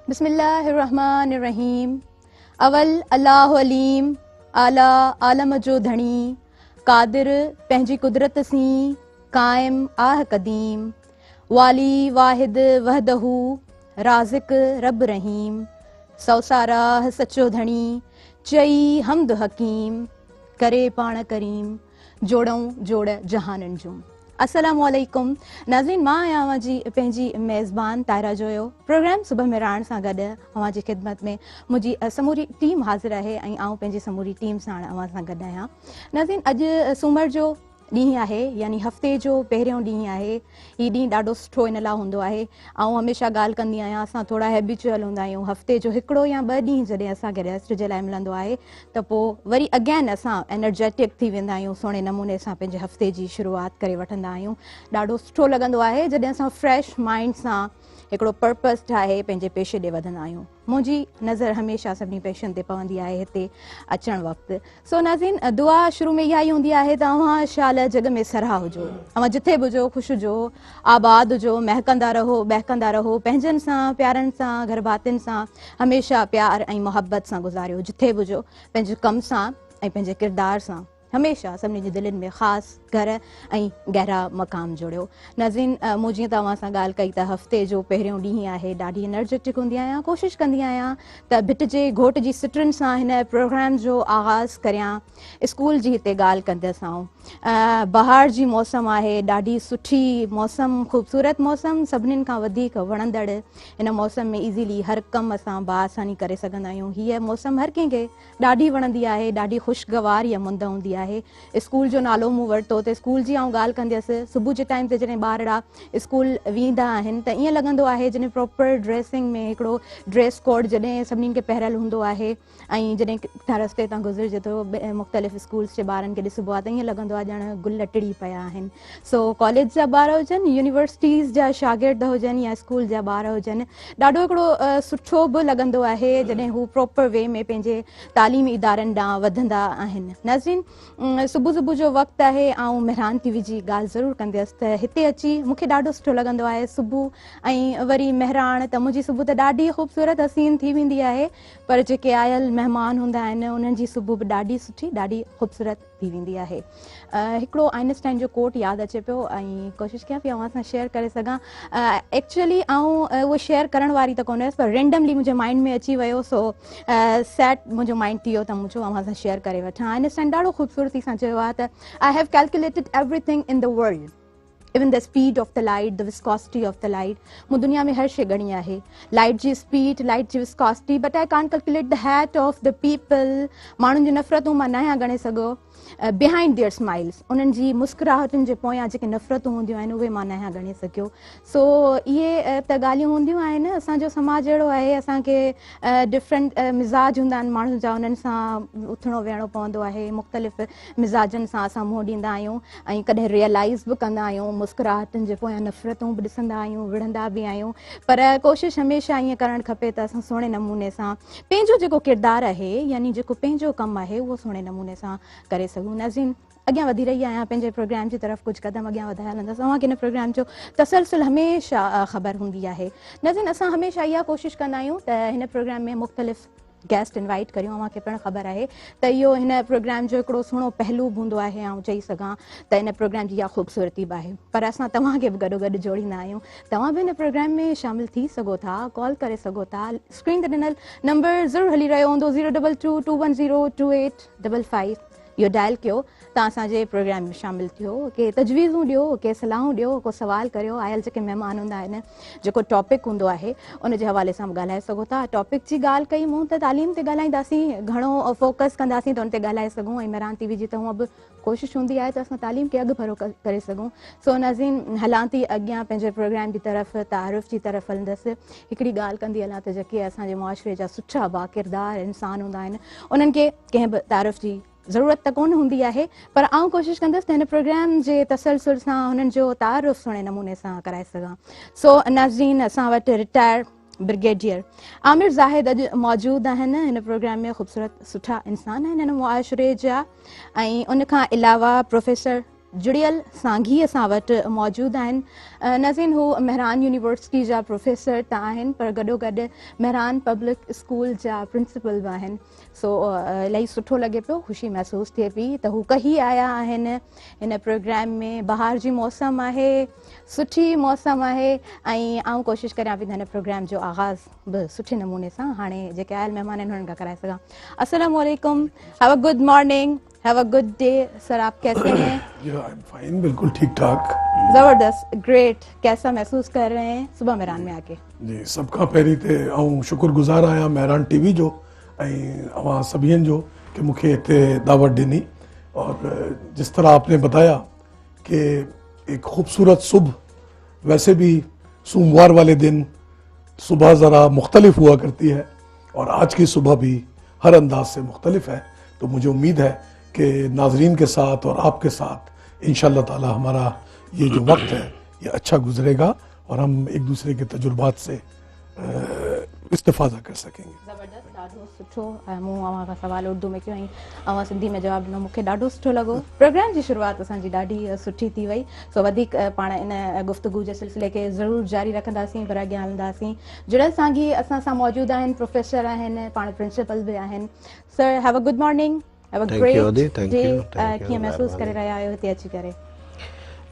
बिस्मिल्लाहिर्रहमानिर्रहीम। अवल अल्लाह अलीम आला आलम जो धणी कादिर पंहिंजी कुदरत सी कायम आह कदीम वाली वाहिद वहदहू राज़िक रब रहीम सौसाराह सचो धणी चई हमद हकीम करे पाण करीम जोड़ऊं जोड़ जहानन जूं। अस्सलामु अलैकुम नाज़रीन, मां आहियां अवां जी पंहिंजी मेज़बान ताहिरा जोयो। प्रोग्राम सुबह में राण सां गॾु अवां जी ख़िदमत में मुंहिंजी समूरी टीम हाज़िर आहे ऐं आउं पंहिंजी समूरी टीम सां अवां सां गॾु आहियां। नाज़रीन, अॼु सूमर जो ॾींहुं आहे, यानी हफ़्ते जो पहिरियों ॾींहुं आहे। हीउ ॾींहुं ॾाढो सुठो इन लाइ हूंदो आहे। ऐं हमेशह ॻाल्हि कंदी आहियां, असां थोरा हैबिचुअल हूंदा आहियूं। हफ़्ते जो हिकिड़ो या ॿ ॾींहं जॾहिं असांखे रेस्ट जे लाइ मिलंदो आहे त पोइ वरी अगेन असां एनर्जेटिक थी वेंदा आहियूं, सुहिणे नमूने सां पंहिंजे हफ़्ते जी शुरूआति करे वठंदा आहियूं। ॾाढो सुठो लॻंदो आहे जॾहिं असां फ्रेश माइंड सां हिकिड़ो पर्पस ठाहे पंहिंजे पेशे ॾे वधंदा आहियूं। मुंहिंजी नज़र हमेशह सभिनी पेशनि ते पवंदी आहे हिते अचणु वक़्तु। सो नाज़रीन, दुआ शुरू में इहा ई हूंदी आहे त अव्हां शाल जग में सराह हुजो, अव्हां जिथे बि हुजो ख़ुशि हुजो, आबाद हुजो, महकंदा रहो, बहकंदा रहो, पंहिंजनि सां प्यारनि सां घर भातियुनि सां हमेशह प्यार ऐं मुहबत सां गुज़ारियो। जिथे बि हुजो पंहिंजे कम सां ऐं पंहिंजे किरदार सां हमेशह सभिनी जी दिलनि में ख़ासि घर ऐं गहरा मक़ाम जोड़ियो। नाज़रीन, मूं जीअं तव्हां सां ॻाल्हि कई त हफ़्ते जो पहिरियों ॾींहुं आहे, ॾाढी एनर्जेटिक हूंदी आहियां। कोशिशि कंदी आहियां त भिट जे घोट जी सिटुनि सां हिन प्रोग्राम जो आगाज़ करियां। स्कूल जी हिते ॻाल्हि कंदसि आऊं। बहार जी मौसम आहे, ॾाढी सुठी मौसम, ख़ूबसूरत मौसम, सभिनीनि खां वधीक वणंदड़। हिन मौसम में इज़ीली हर कमु असां बाआसानी करे सघंदा आहियूं। हीअ मौसम हर कंहिंखे ॾाढी वणंदी आहे, ॾाढी ख़ुशगवार इहा मुंद हूंदी आहे। स्कूल जो नालो मूं वरितो त स्कूल जी आउं ॻाल्हि कंदी हुअसि। सुबुह जे टाइम ते जॾहिं ॿारड़ा स्कूल वेंदा आहिनि त ईअं लॻंदो आहे जॾहिं प्रॉपर ड्रेसिंग में हिकिड़ो ड्रेस कोड जॾहिं सभिनीनि खे पहिरियल हूंदो आहे ऐं जॾहिं किथां रस्ते तां गुज़िरिजे थो मुख़्तलिफ़ स्कूल्स जे ॿारनि खे ॾिसबो आहे त ईअं लॻंदो आहे ॼण गुल टिड़ी पिया आहिनि। सो कॉलेज जा ॿार हुजनि, यूनिवर्सिटीज़ जा शागिर्द हुजनि या स्कूल जा ॿार हुजनि, ॾाढो हिकिड़ो सुठो बि लॻंदो आहे जॾहिं हू प्रॉपर वे में पंहिंजे तालीमी इदारनि ॾांहुं वधंदा आहिनि। नाज़रीन, सुबुह सुबुह जो वक़्तु आहे, ऐं मेहरान टीवी जी ॻाल्हि ज़रूरु कंदसि त हिते अची मूंखे ॾाढो सुठो लॻंदो आहे सुबुह ऐं वरी मेहरान त मुंहिंजी सुबुह त ॾाढी ख़ूबसूरत हसीन थी वेंदी आहे, पर जेके आयल महिमान हूंदा आहिनि उन्हनि जी सुबुह बि ॾाढी सुठी, ॾाढी ख़ूबसूरत थी वेंदी आहे। हिकिड़ो आइनस्टाइन जो कोट यादि अचे पियो ऐं कोशिशि कयां पई अव्हां सां शेयर करे सघां। एक्चुअली आउं उहो शेयर करण वारी त कोन हुयसि, पर रेंडमली मुंहिंजे माइंड में अची वियो। सो सेट मुंहिंजो माइंड थी वियो त मूं चयो अव्हां सां शेयर करे वठां। आइनस्टाइन ॾाढो ख़ूबसूरती सां चयो आहे त I have calculated everything in the world, even the speed of the light, the viscosity of the light. मूं दुनिया में हर शइ ॻणी आहे, लाइट जी स्पीड, लाइट जी viscosity, but I can't calculate the hate of the people. माण्हुनि जी नफ़रतूं मां न आहियां ॻणे सघो। बिहाइंड देयर स्माइल्स, उन्हनि जी मुस्कुराहटुनि जे पोयां जेके नफ़रतूं हूंदियूं आहिनि उहे मां न आहियां ॻणे सघियो। सो इहे त ॻाल्हियूं हूंदियूं आहिनि। असांजो समाज अहिड़ो आहे, असांखे डिफरेंट मिज़ाज हूंदा आहिनि माण्हुनि जा, उन्हनि सां उथणो वेहणो पवंदो आहे। मुख़्तलिफ़ मिज़ाजनि सां असां मुंहुं ॾींदा आहियूं ऐं कॾहिं रियलाइज़ बि कंदा आहियूं, मुस्कुराहटुनि जे पोयां नफ़रतूं बि ॾिसंदा आहियूं, विढ़ंदा बि आहियूं। पर कोशिशि हमेशह ईअं करणु खपे त असां सुहिणे नमूने सां पंहिंजो जेको किरदारु आहे, यानी जेको पंहिंजो कमु आहे, उहो सुहिणे नमूने सां करे सघूं। नाज़रीन, अॻियां वधी रही आहियां पंहिंजे प्रोग्राम जी तरफ़, कुझु क़दम अॻियां वधाए हलंदसि। तव्हांखे हिन प्रोग्राम जो तसलसल हमेशह ख़बर हूंदी आहे। नाज़रीन, असां हमेशह इहा कोशिशि कंदा आहियूं त हिन प्रोग्राम में मुख़्तलिफ़ गेस्ट इनवाइट करियूं। अव्हांखे पिणु ख़बर आहे त इहो हिन प्रोग्राम जो हिकिड़ो सुहिणो पहलू बि हूंदो आहे। ऐं चई सघां त हिन प्रोग्राम जी इहा ख़ूबसूरती बि आहे। पर असां तव्हांखे बि गॾो गॾु जोड़ींदा आहियूं। तव्हां बि हिन प्रोग्राम में शामिलु थी सघो था, कॉल करे सघो था। स्क्रीन ते ॾिनल नंबर ज़रूरु हली रहियो हूंदो 022210255। इहो डायल कयो, तव्हां असांजे प्रोग्राम में शामिलु थियो, के तजवीज़ूं ॾियो, के सलाहूं ॾियो, को सुवाल करियो। आयल जेके महिमान हूंदा आहिनि, जेको टॉपिक हूंदो आहे उन जे हवाले सां बि ॻाल्हाए सघो था। टॉपिक जी ॻाल्हि कई मूं त तालीम ते ॻाल्हाईंदासीं, घणो फोकस कंदासीं त उन ते ॻाल्हाए सघूं। ऐं मेहरान टीवी जी त हूअं बि कोशिशि हूंदी आहे त असां तालीम खे अॻु भरो करे सघूं। सो नाज़रीन, हलां थी अॻियां पंहिंजे प्रोग्राम जी तरफ़, तारुफ़ जी तरफ़ हलंदसि। हिकिड़ी ॻाल्हि कंदी हलां त जेके असांजे मुआशिरे जा सुठा बाकिरदार इंसान हूंदा आहिनि उन्हनि खे कंहिं बि तारुफ़ जी ज़रूरत त कोन हूंदी आहे, पर आउं कोशिशि कंदसि त हिन प्रोग्राम जे तसलसल सां हुननि जो तारुफ़ सुहिणे नमूने सां कराए सघां। सो नाज़रीन, असां वटि रिटायर ब्रिगेडियर आमिर ज़ाहिद अॼु मौजूदु आहिनि हिन प्रोग्राम में। ख़ूबसूरत सुठा इंसान आहिनि हिन मुआशिरे जा। ऐं उनखां अलावा प्रोफेसर जुड़ियल सांघी असां वटि मौजूदु आहिनि। नज़ीन हू मेहरान यूनिवर्सिटी जा प्रोफेसर त आहिनि, पर गॾोगॾु मेहरान पब्लिक स्कूल जा प्रिंसिपल बि आहिनि। सो इलाही सुठो लॻे पियो, ख़ुशी महसूसु थिए पई त हू कही आया आहिनि हिन प्रोग्राम में। बहार जी मौसम आहे, सुठी मौसम आहे, ऐं आउं कोशिशि करियां पई त हिन प्रोग्राम जो आगाज़ बि सुठे नमूने सां हाणे जेके आयल महिमान आहिनि हुननि खां कराए सघां। अस्सलाम वालेकुम, have a good morning, have a good day. Sir आप कैसे हैं? फाइन, बिल्कुल ठीक ठाक, जबरदस्त, ग्रेट। कैसा महसूस कर रहे हैं सुबह मेहरान में आके? जी सबका पहिरीं ते ऐं शुक्रगुज़ार आहियां मेहरान टीवी जो ऐं अवां सभिनि जो कि मूंखे हिते दावत ॾिनी। और जिस तरह आपने बताया कि एक खूबसूरत सुबह, वैसे भी सोमवार वाले दिन सुबह ज़रा मुख्तलिफ हुआ करती है और आज की सुबह भी हर अंदाज से मुख्तलिफ है। तो मुझे उम्मीद है कि नाजरीन के साथ और आपके साथ इंशाअल्लाह ताला हमारा ये जो वक्त है ये अच्छा गुजरेगा और हम एक दूसरे के तजुर्बात से इस्तिफादा कर सकेंगे। ज़बरदस्त, ॾाढो सुठो। मूं अव्हां खां सवाल उर्दू में कयो ऐं अव्हां सिंधी में जवाबु ॾिनो, मूंखे ॾाढो सुठो लॻो। प्रोग्राम जी शुरूआति असांजी ॾाढी सुठी थी वई। सो वधीक पाण इन गुफ़्तगू जे सिलसिले खे ज़रूरु जारी रखंदासीं, पर अॻियां हलंदासीं। जुड़ियल सांघी असां सां मौजूदु आहिनि, प्रोफेसर आहिनि, पाण प्रिंसिपल बि आहिनि। Sir, have a good morning, have a great day. कीअं महसूस करे रहिया आहियो हिते अची करे?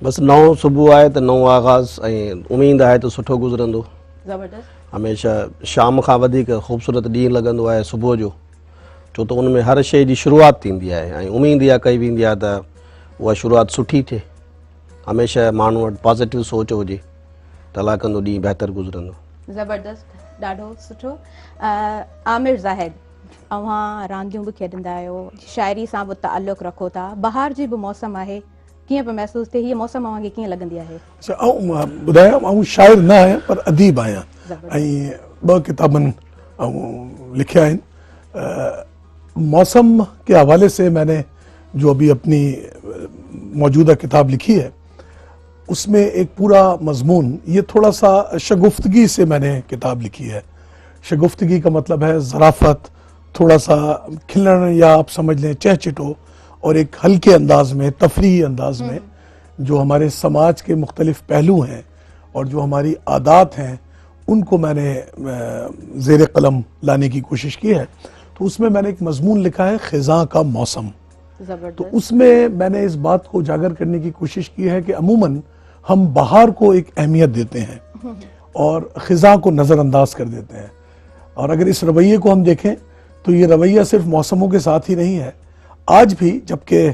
बस नओं सुबुह आहे त नओं आगाज़ ऐं उम्मीद आहे त सुठो गुज़रंदो। ज़बरदस्त। हमेशह शाम खां वधीक ख़ूबसूरत ॾींहुं लॻंदो आहे सुबुह जो, छो त उन में हर शइ जी शुरूआति थींदी आहे ऐं उम्मीद इहा कई वेंदी आहे त उहा शुरूआति सुठी थिए। हमेशह माण्हू वटि पॉज़िटिव सोच हुजे त अलाह कंदो ॾींहुं बहितर गुज़रंदो। ज़बरदस्त, ॾाढो सुठो। आमिर ज़ाहिद, अव्हां रांदियूं बि खेॾंदा आहियो, शाइरी सां बि ताल्लुक़ रखो था, बहार जी बि मौसम आहे, कीअं पियो महसूस थिए? हीअ मौसम अव्हांखे कीअं लॻंदी आहे? ॿुधायां, आउं शाइर न आहियां पर अदीब आहियां ऐं 2 किताबनि लिखिया आहिनि। मौसम के हवाले से मैंने जो अभी अपनी मौजूदा किताब लिखी है उसमें एक पूरा मजमून, ये थोड़ा सा शगुफ्तगी से मैंने किताब लिखी है। शगुफ्तगी का मतलब है ज़राफ़त, थोड़ा सा खिलण या आप समझ लें चहचटो, और एक हल्के अंदाज में, तफरीही अंदाज में जो हमारे समाज के मुख्तलिफ पहलू हैं और जो हमारी आदात हैं उनको मैंने ज़ेर कलम लाने की कोशिश की है। तो उसमें मैंने एक मजमून लिखा है ख़िज़ां का मौसम। तो उसमें मैंने इस बात को उजागर करने की कोशिश की है कि अमूमन हम बहार को एक अहमियत देते हैं और ख़िज़ां को नज़रअंदाज कर देते हैं। और अगर इस रवैये को हम देखें तो ये रवैया सिर्फ मौसमों के साथ ही नहीं है। आज भी जबकि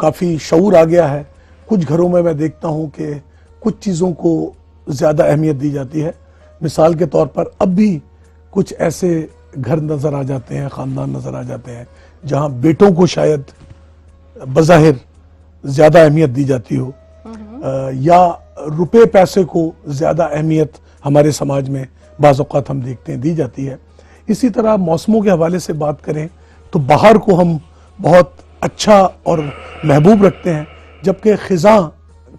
काफ़ी शऊर आ गया है, कुछ घरों में मैं देखता हूँ कि कुछ चीज़ों को ज़्यादा अहमियत दी जाती है। मिसाल के तौर पर अब भी कुछ ऐसे घर नज़र आ जाते हैं, ख़ानदान नज़र आ जाते हैं जहाँ बेटों को शायद बज़ाहिर ज़्यादा अहमियत दी जाती हो, या रुपए पैसे को ज़्यादा अहमियत हमारे समाज में बाज़ औक़ात हम देखते हैं दी जाती है। इसी तरह मौसमों के हवाले से बात करें तो बहार को हम बहुत अच्छा और महबूब रखते हैं, जबकि ख़िज़ां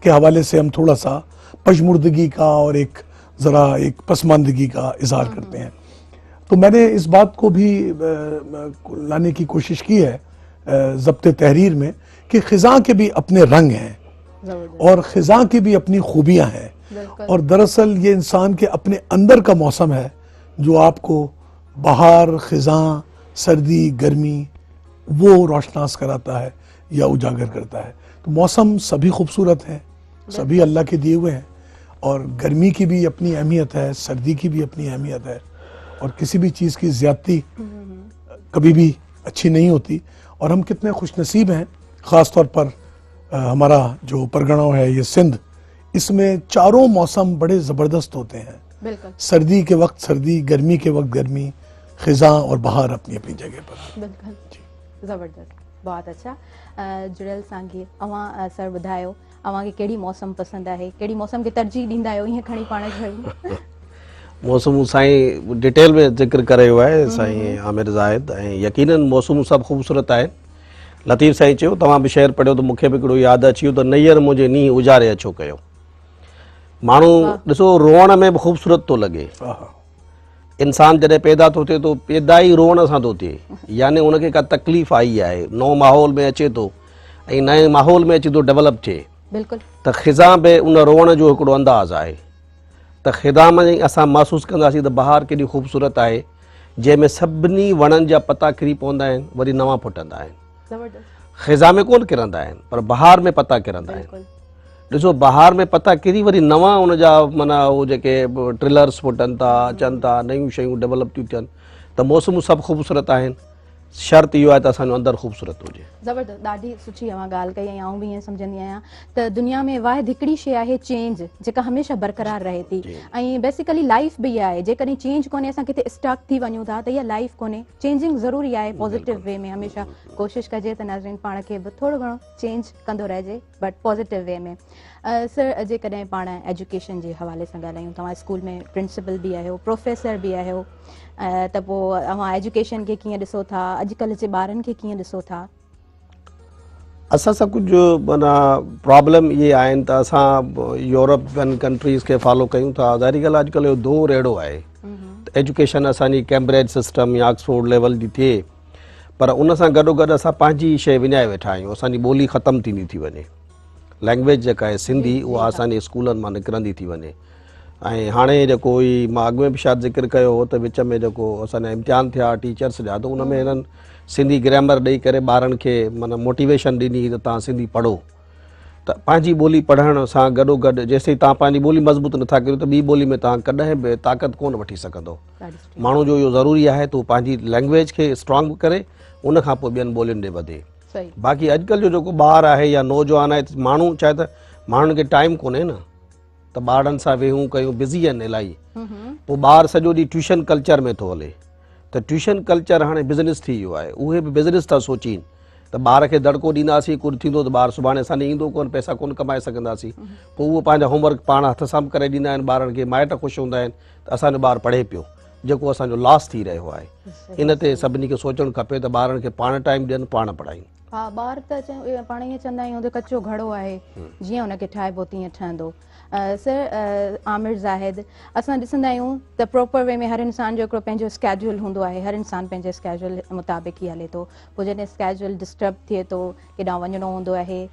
के हवाले से हम थोड़ा सा पशमुर्दगी का और एक ज़रा एक पसमानदगी का इजहार करते हैं। तो मैंने इस बात को भी लाने की कोशिश की है ज़ब्त तहरीर में कि ख़िज़ां के भी अपने रंग हैं और ख़िज़ां की भी अपनी खूबियाँ हैं, और दरअसल ये इंसान के अपने अंदर का मौसम है जो आपको बहार, ख़िज़ां, सर्दी, गर्मी वो रोशनास कराता है या उजागर करता है। तो मौसम सभी खूबसूरत हैं, सभी अल्लाह के दिए हुए हैं, और गर्मी की भी अपनी अहमियत है, सर्दी की भी अपनी अहमियत है, और किसी भी चीज़ की ज़्यादती कभी भी अच्छी नहीं होती। और हम कितने खुशनसीब हैं, ख़ास तौर पर हमारा जो परगना है ये सिंध, इसमें चारों मौसम बड़े ज़बरदस्त होते हैं। सर्दी के वक्त सर्दी, गर्मी के वक्त गर्मी, ख़िज़ां और बहार अपनी अपनी जगह पर। बिल्कुल, ज़बरदस्त, बहुत अच्छा। जुड़ियल सांघी, अव्हां सर ॿुधायो अव्हांखे कहिड़ी मौसम पसंदि आहे, कहिड़ी मौसम खे तरजीह ॾींदा आहियो? ईअं खणी पाण खे मौसम साईं डिटेल में ज़िक्र कयो आहे साईं आमिर ज़ाहिद, ऐं यकीनन मौसम सभु ख़ूबसूरत आहिनि। लतीफ़ साईं चयो, तव्हां बि शेर पढ़ियो त मूंखे बि हिकिड़ो यादि अची वियो त नैयर मुंहिंजे नींहुं उजारे अछो कयो। माण्हू ॾिसो रोअण में बि ख़ूबसूरत थो लॻे। इंसान जॾहिं पैदा थो थिए तो पैदा ई रोअण सां थो थिए, यानी उनखे का तकलीफ़ आई आहे, नओं माहौल में अचे थो ऐं नए माहौल में अची थो डेवलप थिए बिल्कुलु त ख़िज़ा बि उन रोअण जो हिकिड़ो अंदाज़ आहे त ख़िज़ा में असां महसूसु कंदासीं त बहार केॾी ख़ूबसूरत आहे जंहिंमें सभिनी वणनि जा पता किरी पवंदा आहिनि वरी नवां फुटंदा आहिनि। ज़बरदस्त ख़िज़ा में कोन किरंदा आहिनि पर बहार में पता किरंदा आहिनि। बिल्कुलु ॾिसो बहार में पता किरी वरी नवां उन जा माना उहो जेके ट्रिलर्स फुटनि था अचनि था नयूं शयूं डेवलप थियूं थियनि त मौसमूं सभु ख़ूबसूरत आहिनि। शर्त इहो आहे त असांजो अंदरि ख़ूबसूरत हुजे। ज़बरदस्त ॾाढी सुठी अवां ॻाल्हि कई ऐं आउं बि ईअं सम्झंदी आहियां त दुनिया में वाहिद हिकिड़ी शइ आहे चेंज जेका हमेशह बरक़रार रहे थी ऐं बेसिकली लाइफ बि इहा आहे जेकॾहिं चेंज कोन्हे असां किथे स्टक थी वञूं था त इहा लाइफ कोन्हे। चेंजिंग ज़रूरी आहे पॉज़िटिव वे में हमेशह कोशिशि कजे त नाज़रीन पाण खे बि थोरो घणो चेंज कंदो रहिजे बट पॉज़िटिव वे में। सर जेकॾहिं पाण एजुकेशन जे हवाले सां ॻाल्हायूं तव्हां स्कूल में प्रिंसिपल बि आहियो प्रोफेसर बि आहियो त पोइ तव्हां एजुकेशन खे कीअं ॾिसो था अॼुकल्ह जे ॿारनि खे कीअं ॾिसो था? असां सां कुझु माना प्रॉब्लम इहे आहिनि त असां यूरोपियन कंट्रीज़ खे फॉलो कयूं था। ज़ाहिरी ॻाल्हि आहे अॼुकल्ह जो दौर अहिड़ो आहे त एजुकेशन असांजी कैम्ब्रिज सिस्टम या ऑक्सफोर्ड लेवल जी थिए पर उन सां गॾोगॾु असां पंहिंजी शइ विञाए वेठा आहियूं। असांजी ॿोली ख़तमु थींदी थी वञे। लैंग्वेज जेका आहे सिंधी उहा असांजे स्कूलनि मां निकिरंदी थी वञे। ऐं हाणे जेको ई मां अॻु में बि शायदि ज़िक्र कयो हो त विच में जेको असांजा इम्तिहान थिया टीचर्स जा त उन में हिननि सिंधी ग्रामर ॾेई करे ॿारनि खे माना मोटिवेशन ॾिनी त तव्हां सिंधी पढ़ो। त पंहिंजी ॿोली पढ़ण सां गॾोगॾु जेसिताईं तव्हां पंहिंजी ॿोली मज़बूत नथा कयो त ॿी ॿोली में तव्हां कॾहिं बि ताक़त कोन वठी सघंदो। माण्हू जो इहो ज़रूरी आहे त उहो पंहिंजी लैंग्वेज खे स्ट्रॉन्ग करे उन खां पोइ ॿियनि ॿोलियुनि ॾे वधे। बाक़ी अॼुकल्ह जो जेको ॿार आहे या नौजवान आहे माण्हू चाहे त माण्हुनि खे टाइम कोन्हे न त ॿारनि सां वेहूं कयूं बिज़ी आहिनि इलाही। पोइ ॿार सॼो ॾींहुं ट्यूशन कल्चर में थो हले त ट्यूशन कल्चर हाणे बिज़नेस थी वियो आहे। उहे बि बिज़नेस था सोचीनि त ॿार खे दड़को ॾींदासीं कुझु थींदो त ॿारु सुभाणे असांखे ईंदो कोन पैसा कोन कमाए सघंदासीं। पोइ उहो पंहिंजा होमवर्क पाण हथ सां करे ॾींदा आहिनि ॿारनि खे माइट ख़ुशि हूंदा आहिनि त असांजो ॿारु पढ़े पियो जेको असांजो लॉस थी रहियो आहे। इन ते सभिनी खे सोचणु खपे त ॿारनि खे पाण टाइम ॾियनि पाण पढ़ाइनि। हा ॿार त पाण ईअं चवंदा आहियूं त कचो घड़ो आहे जीअं हुनखे ठाहिबो तीअं ठहंदो। सर आमिर ज़ाहिद असां ॾिसंदा आहियूं त प्रॉपर वे में हर इंसान जो हिकिड़ो पंहिंजो स्केड्यूल हूंदो आहे। हर इंसान पंहिंजे स्केड्यूल मुताबिक़ ई हले थो। पोइ जॾहिं स्केड्यूल डिस्टर्ब थिए थो केॾांहुं वञिणो हूंदो आहे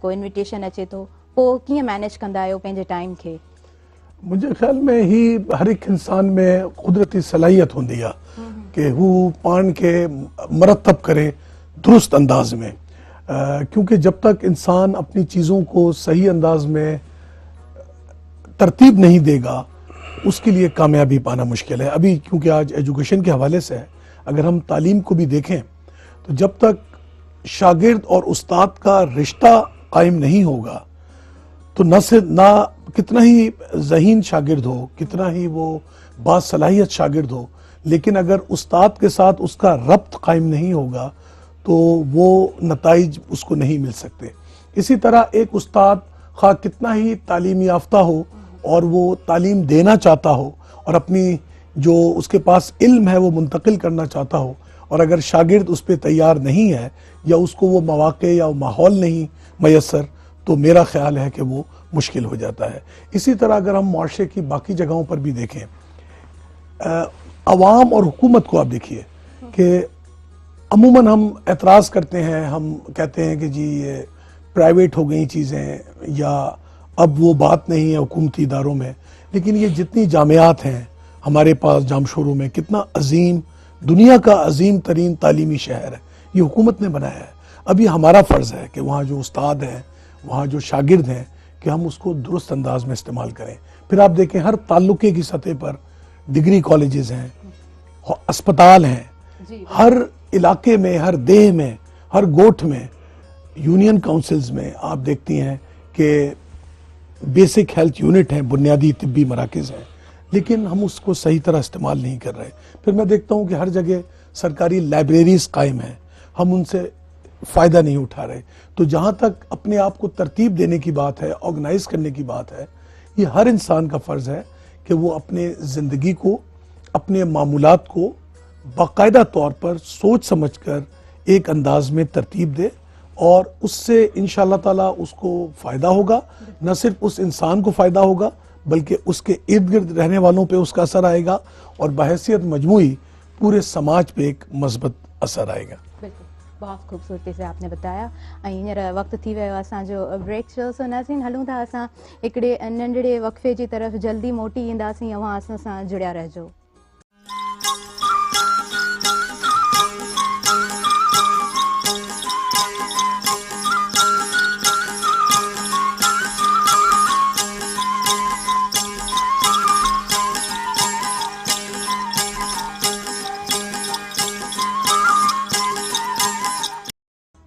कोई इन्विटेशन अचे थो पोइ कीअं मैनेज कंदा आहियो पंहिंजे टाइम खे? मुंहिंजे ख्याल में ही हर हिकु इंसान में कुदरती सलाहियत हूंदी आहे कि हू पाण खे मरतब करे दुरुस्त अंदाज में क्योंकि जब तक इंसान अपनी चीज़ों को सही अंदाज में तरतीब नहीं देगा उसके लिए कामयाबी पाना मुश्किल है। अभी क्योंकि आज एजुकेशन के हवाले से है अगर हम तालीम को भी देखें तो जब तक शागिर्द और उस्ताद का रिश्ता कायम नहीं होगा तो ना कितना ही ज़हीन शागिर्द हो कितना ही वो बासलाहियत शागिर्द हो लेकिन अगर उस्ताद के साथ उसका रब्त कायम नहीं होगा तो वो नताइज उसको नहीं मिल सकते। इसी तरह एक उस्ताद खा कितना ही तालीम याफ्ता हो और वो तालीम देना चाहता हो और अपनी जो उसके पास इल्म है वो मुंतकिल करना चाहता हो और अगर शागिर्द उस पर तैयार नहीं है या उसको वो मौक़े या माहौल नहीं मैसर तो मेरा ख्याल है कि वो मुश्किल हो जाता है। इसी तरह अगर हम मुआशरे की बाकी जगहों पर भी देखें अवाम और हुकूमत को आप देखिए कि अमूमन हम एतराज़ करते हैं हम कहते हैं कि जी ये प्राइवेट हो गई चीज़ें या अब वो बात नहीं है हुकूमती इदारों में लेकिन ये जितनी जामियात हैं हमारे पास जामशोरों में कितना अजीम दुनिया का अजीम तरीन तालीमी शहर है ये हुकूमत ने बनाया है। अभी हमारा फ़र्ज़ है कि वहाँ जो उस्ताद हैं वहाँ जो शागिर्द हैं कि हम उसको दुरुस्त अंदाज में इस्तेमाल करें। फिर आप देखें हर ताल्लुके की सतह पर डिग्री कॉलेजेस हैं अस्पताल हैं हर इलाके में हर देह में हर गोठ में यूनियन काउंसिल्स में आप देखती हैं कि बेसिक हेल्थ यूनिट हैं बुनियादी तिब्बी मराकज़ हैं लेकिन हम उसको सही तरह इस्तेमाल नहीं कर रहे। फिर मैं देखता हूँ कि हर जगह सरकारी लाइब्रेरीज कायम हैं हम उनसे फ़ायदा नहीं उठा रहे। तो जहाँ तक अपने आप को तरतीब देने की बात है ऑर्गेनाइज करने की बात है ये हर इंसान का फ़र्ज़ है कि वो अपने ज़िंदगी को अपने मामूलात को बाकायदा तौर पर सोच समझ कर एक अंदाज में तरतीब दे और उससे इंशाअल्लाह ताला उसको फ़ायदा होगा। न सिर्फ उस इंसान को फ़ायदा होगा बल्कि उसके इर्द गिर्द रहने वालों पे उसका असर आएगा और बहैसियत मजमूई पूरे समाज पे एक मस्बत असर आएगा। बहुत खूबसूरती से आपने बताया। हींअर वक़्तु थी वियो असांजो ब्रेक जो। सो नाज़रीन, हलूं था असां हिकिड़े नंढड़े वक़फ़े जी तरफ़, जल्दी मोटी ईंदासीं। अवां असां सां जुड़िया रहिजो।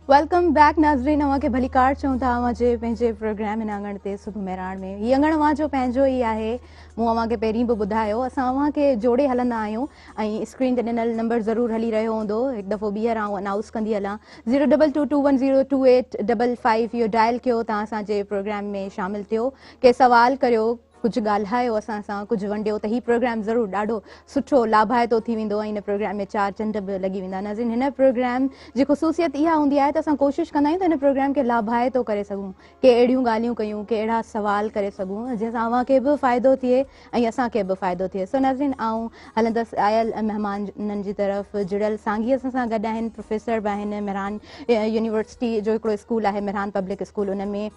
वेलकम बैक नाज़रीन, अवां खे भली कार चऊं था अवां जे पंहिंजे प्रोग्राम हिन अंगण ते सुबुह मेराण में। हीअ अंगण अवां जो पंहिंजो ई आहे। मूं अवां खे पहिरीं बि ॿुधायो, असां अवां खे जोड़े हलंदा आहियूं ऐं स्क्रीन ते ॾिनल नंबर ज़रूरु हली रहियो हूंदो। हिकु दफ़ो ॿीहर आउं अनाउंस कंदी हलां, 02221028555 इहो डायल कयो, तव्हां असांजे प्रोग्राम में शामिलु थियो, के सवाल करियो, कुझु ॻाल्हायो असां सां, कुझु वंडियो, त हीउ प्रोग्राम ज़रूरु ॾाढो सुठो लाभाइतो थी वेंदो ऐं हिन प्रोग्राम में 4 चंड बि लॻी वेंदा। नाज़रीन, हिन प्रोग्राम जी ख़ुशूसियत इहा हूंदी आहे त असां कोशिशि कंदा आहियूं त हिन प्रोग्राम खे लाभाइतो करे सघूं, के अहिड़ियूं ॻाल्हियूं कयूं, के अहिड़ा सवाल करे सघूं जंहिंसां अव्हांखे बि फ़ाइदो थिए ऐं असांखे बि फ़ाइदो थिए। सो नाज़रीन, आऊं हलंदसि आयल महिमाननि जी तरफ़। जुड़ियल साॻी असां सां गॾु आहिनि, प्रोफेसर बि आहिनि, मेरहान यूनिवर्सिटी जो हिकिड़ो स्कूल आहे मेरहान पब्लिक स्कूल, उन में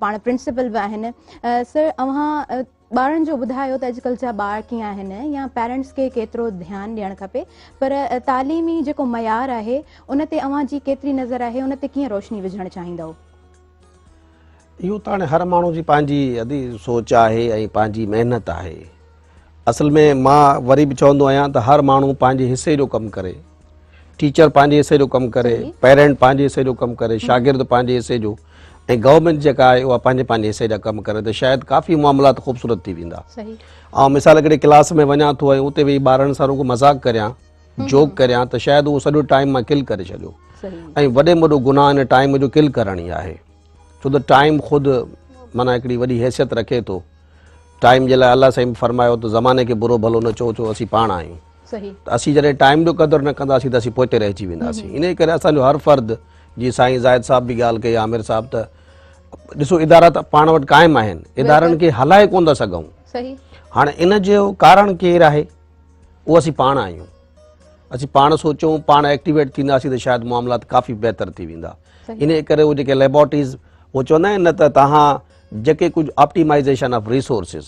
पाण प्रिंसिपल बि आहिनि। सर, अव्हां ॿारनि जो ॿुधायो त अॼुकल्ह जा ॿार कीअं आहिनि या पेरेंट्स खे केतिरो ध्यानु ॾियणु खपे, पर तालीमी जेको मयार आहे उन ते अव्हां जी केतिरी नज़र आहे, उन ते कीअं रोशनी विझणु चाहींदव? इहो त हाणे हर माण्हू जी पंहिंजी अदी सोच आहे ऐं पंहिंजी महिनत आहे। असल में मां वरी बि चवंदो आहियां त हर माण्हू पंहिंजे हिसे जो कमु करे, टीचर पंहिंजे हिसे जो कमु करे, पेरेंट पंहिंजे हिसे जो कमु करे, शागिर्द पंहिंजे हिसे जो, ऐं गवर्नमेंट जेका आहे उहा पंहिंजे हिसे जा कमु करे, त शायदि काफ़ी मामलात ख़ूबसूरत थी वेंदा। ऐं मिसाल हिकिड़े क्लास में वञा थो ऐं उते वेही ॿारनि सां रुॻो मज़ाक करियां, जोक करियां, त शायदि उहो सॼो टाइम मां किल करे छॾियो। ऐं वॾे में वॾो गुनाह हिन टाइम जो किल करण ई आहे, छो त टाइम ख़ुदि माना हिकिड़ी वॾी हैसियत रखे थो। टाइम जे लाइ अलाह साईं फरमायो त ज़माने खे बुरो भलो न चओ, असीं पाण आहियूं। त असीं जॾहिं टाइम जो क़दुरु न कंदासीं त असीं पोइते रहिजी वेंदासीं। इन करे असांजो हर फ़र्द, जीअं साईं ज़ाहिद साहब बि ॻाल्हि कई, आमिर साहब, त ॾिसो इदारा त पाण वटि क़ाइमु आहिनि, इदारनि खे हलाए कोन था सघूं। हाणे इन जो कारण केरु आहे? उहो असीं पाण आहियूं। असीं पाण सोचूं, पाण एक्टिवेट थींदासीं त शायदि मामलात काफ़ी बहितर थी वेंदा। इन करे उहे जेके लेबोरेटरीज़, उहो चवंदा आहिनि न त तव्हां जेके कुझु ऑप्टिमाइज़ेशन ऑफ रिसोर्सिस,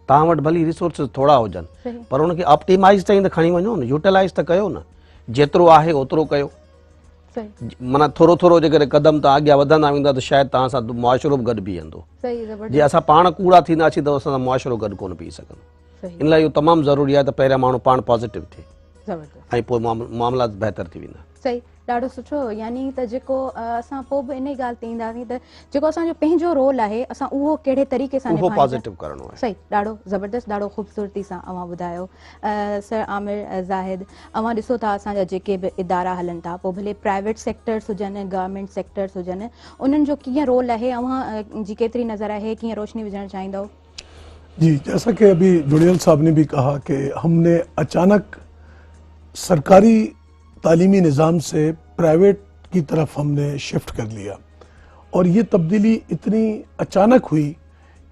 तव्हां वटि भली रिसोर्सिस थोरा हुजनि पर उनखे ऑप्टिमाइज़ ताईं त खणी वञो न, यूटिलाइज़ त कयो न, जेतिरो आहे ओतिरो कयो। माना थोरो थोरो जेकॾहिं क़दम तव्हां अॻियां वधंदा वेंदा त शायदि तव्हां सां मुआशिरो बि गॾु बीहंदो। जे असां पाण कूड़ा थींदासीं त असां सां मुआशिरो गॾु कोन बीह सघंदो। इन लाइ इहो तमामु ज़रूरी आहे त पहिरियां माण्हू पाण पॉज़िटिव थिए ऐं पोइ मामला बहितर थी वेंदा। सही, ॾाढो सुठो। यानी त जेको असां पोइ बि इन ॻाल्हि ते ईंदासीं त जेको असांजो पंहिंजो रोल आहे असां उहो कहिड़े तरीक़े सां पॉज़िटिव करणो आहे। सही, ॾाढो ज़बरदस्त, ॾाढो ख़ूबसूरती सां अव्हां ॿुधायो। सर आमिर ज़ाहिद, अव्हां ॾिसो था असांजा जेके बि इदारा हलनि था, पोइ भले प्राइवेट सेक्टर्स हुजनि, गवर्नमेंट सेक्टर्स हुजनि, उन्हनि जो कीअं रोल आहे, अव्हां जी केतिरी नज़र आहे, कीअं रोशनी विझणु चाहींदव? जी, जैसा कि अभी जुड़ियल साहब ने भी कहा कि हमने अचानक सरकारी तालीमी निज़ाम से प्राइवेट की तरफ हमने शिफ्ट कर लिया और ये तब्दीली इतनी अचानक हुई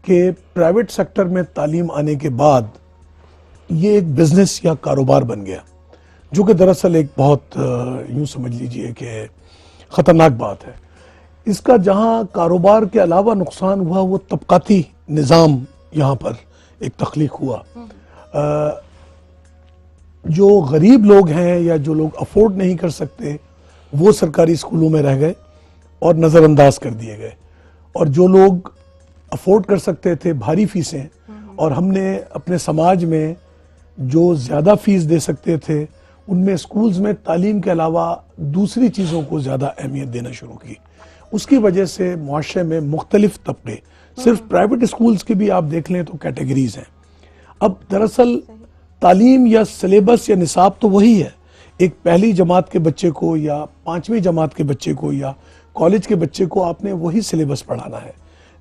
कि प्राइवेट सेक्टर में तालीम आने के बाद ये एक बिज़नेस या कारोबार बन गया, जो कि दरअसल एक बहुत यूँ समझ लीजिए कि ख़तरनाक बात है। इसका जहाँ कारोबार के अलावा नुकसान हुआ वो तबकाती निज़ाम यहाँ पर एक तख्लीक हुआ। जो गरीब लोग हैं या जो लोग अफोर्ड नहीं कर सकते वो सरकारी स्कूलों में रह गए और नज़रअंदाज कर दिए गए, और जो लोग अफोर्ड कर सकते थे भारी फीसें, और हमने अपने समाज में जो ज़्यादा फीस दे सकते थे उनमें स्कूल्स में तालीम के अलावा दूसरी चीज़ों को ज़्यादा अहमियत देना शुरू की। उसकी वजह से मुआशरे में मुख्तलिफ तबके, सिर्फ प्राइवेट स्कूल्स की भी आप देख लें तो कैटेगरीज हैं। अब दरअसल तालीम या सिलेबस या निसाब तो वही है, एक पहली जमात के बच्चे को या 5वीं जमात के बच्चे को या कॉलेज के बच्चे को आपने वही सिलेबस पढ़ाना है,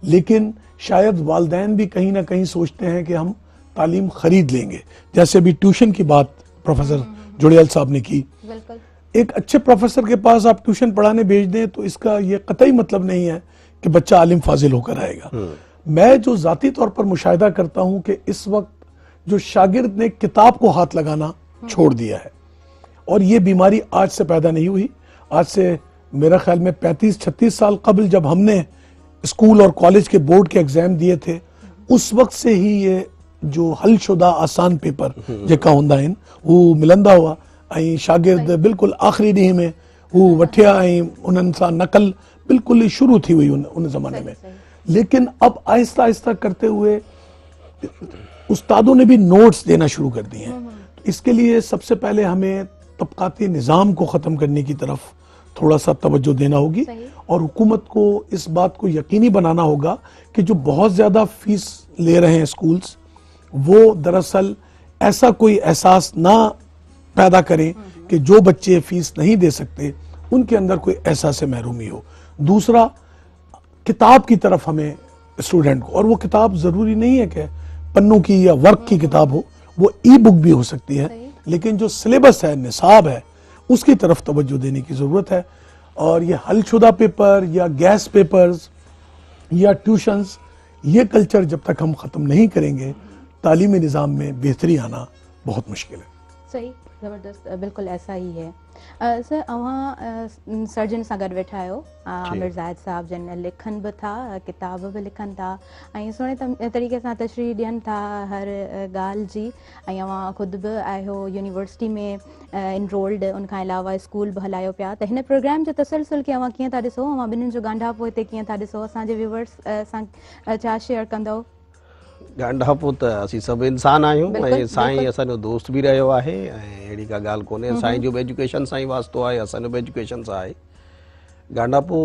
लेकिन शायद वालिदैन भी कहीं ना कहीं सोचते हैं कि हम तालीम खरीद लेंगे। जैसे अभी ट्यूशन की बात प्रोफेसर जुड़ियल साहब ने की, एक अच्छे प्रोफेसर के पास आप ट्यूशन पढ़ाने भेज दें तो इसका ये कतई मतलब नहीं है कि बच्चा आलिम फाजिल होकर आएगा। मैं जो ज़ाती तौर पर मुशाहिदा करता हूँ कि इस वक्त जो शागिर्द ने किताब को हाथ लगाना छोड़ दिया है, और ये बीमारी आज से पैदा नहीं हुई, आज से मेरा ख्याल में 35-36 साल कबल जब हमने स्कूल और कॉलेज के बोर्ड के एग्जाम दिए थे, उस वक्त से ही ये जो हल शुदा आसान पेपर जेका हूंदा आहिनि हू मिलंदा हुआ ऐं शागिर्द बिल्कुल आख़िरी ॾींहं में हू वठिया ऐं उन्हनि सां नकल बिल्कुल ही शुरू थी हुई उन ज़माने में। लेकिन अब आहिस्ता आहिस्ता करते हुए उस्तादों ने भी नोट्स देना शुरू कर दिए हैं। इसके लिए सबसे पहले हमें तबकाती निज़ाम को ख़त्म करने की तरफ थोड़ा सा तवज्जो देना होगी और हुकूमत को इस बात को यकीनी बनाना होगा कि जो बहुत ज़्यादा फीस ले रहे हैं स्कूल्स, वो दरअसल ऐसा कोई एहसास ना पैदा करें कि जो बच्चे फीस नहीं दे सकते उनके अंदर कोई एहसास महरूमी हो। दूसरा, किताब की तरफ हमें स्टूडेंट को, और वो किताब ज़रूरी नहीं है कि पन्नों की या वर्क की किताब हो, वो ई बुक भी हो सकती है, लेकिन जो सिलेबस है, निसाब है, उसकी तरफ तवज्जो देने की ज़रूरत है। और ये हलशुदा पेपर या गैस पेपर्स या ट्यूशन्स, ये कल्चर जब तक हम ख़त्म नहीं करेंगे, तालीमी निज़ाम में बेहतरी आना बहुत मुश्किल है। सही, ज़बरदस्त, बिल्कुल ऐसा ही है। सर, अवां सर्जन सां गॾु वेठा आहियो, आमिर ज़ाहिद साहब, जिन लिखनि बि था, किताब बि लिखनि था ऐं सुहिणे तरीक़े सां तशरीह ॾियनि था हर ॻाल्हि जी, ऐं अवां ख़ुदि बि आहियो यूनिवर्सिटी में इनरोल्ड, उनखां अलावा स्कूल बि हलायो पिया। त हिन प्रोग्राम जो तसलसल खे अवां कीअं था ॾिसो, अवां ॿिन्हिनि जो ॻांढापो हिते कीअं था ॾिसो, असांजे व्यूवर्स सां छा शेयर कंदव? ॻांढापो त असीं सभु इंसान आहियूं ऐं साईं असांजो दोस्त बि रहियो आहे ऐं अहिड़ी का ॻाल्हि कोन्हे। साईं जो बि एजुकेशन सां ई वास्तो आहे, असांजो बि एजुकेशन सां आहे। ॻांढापो,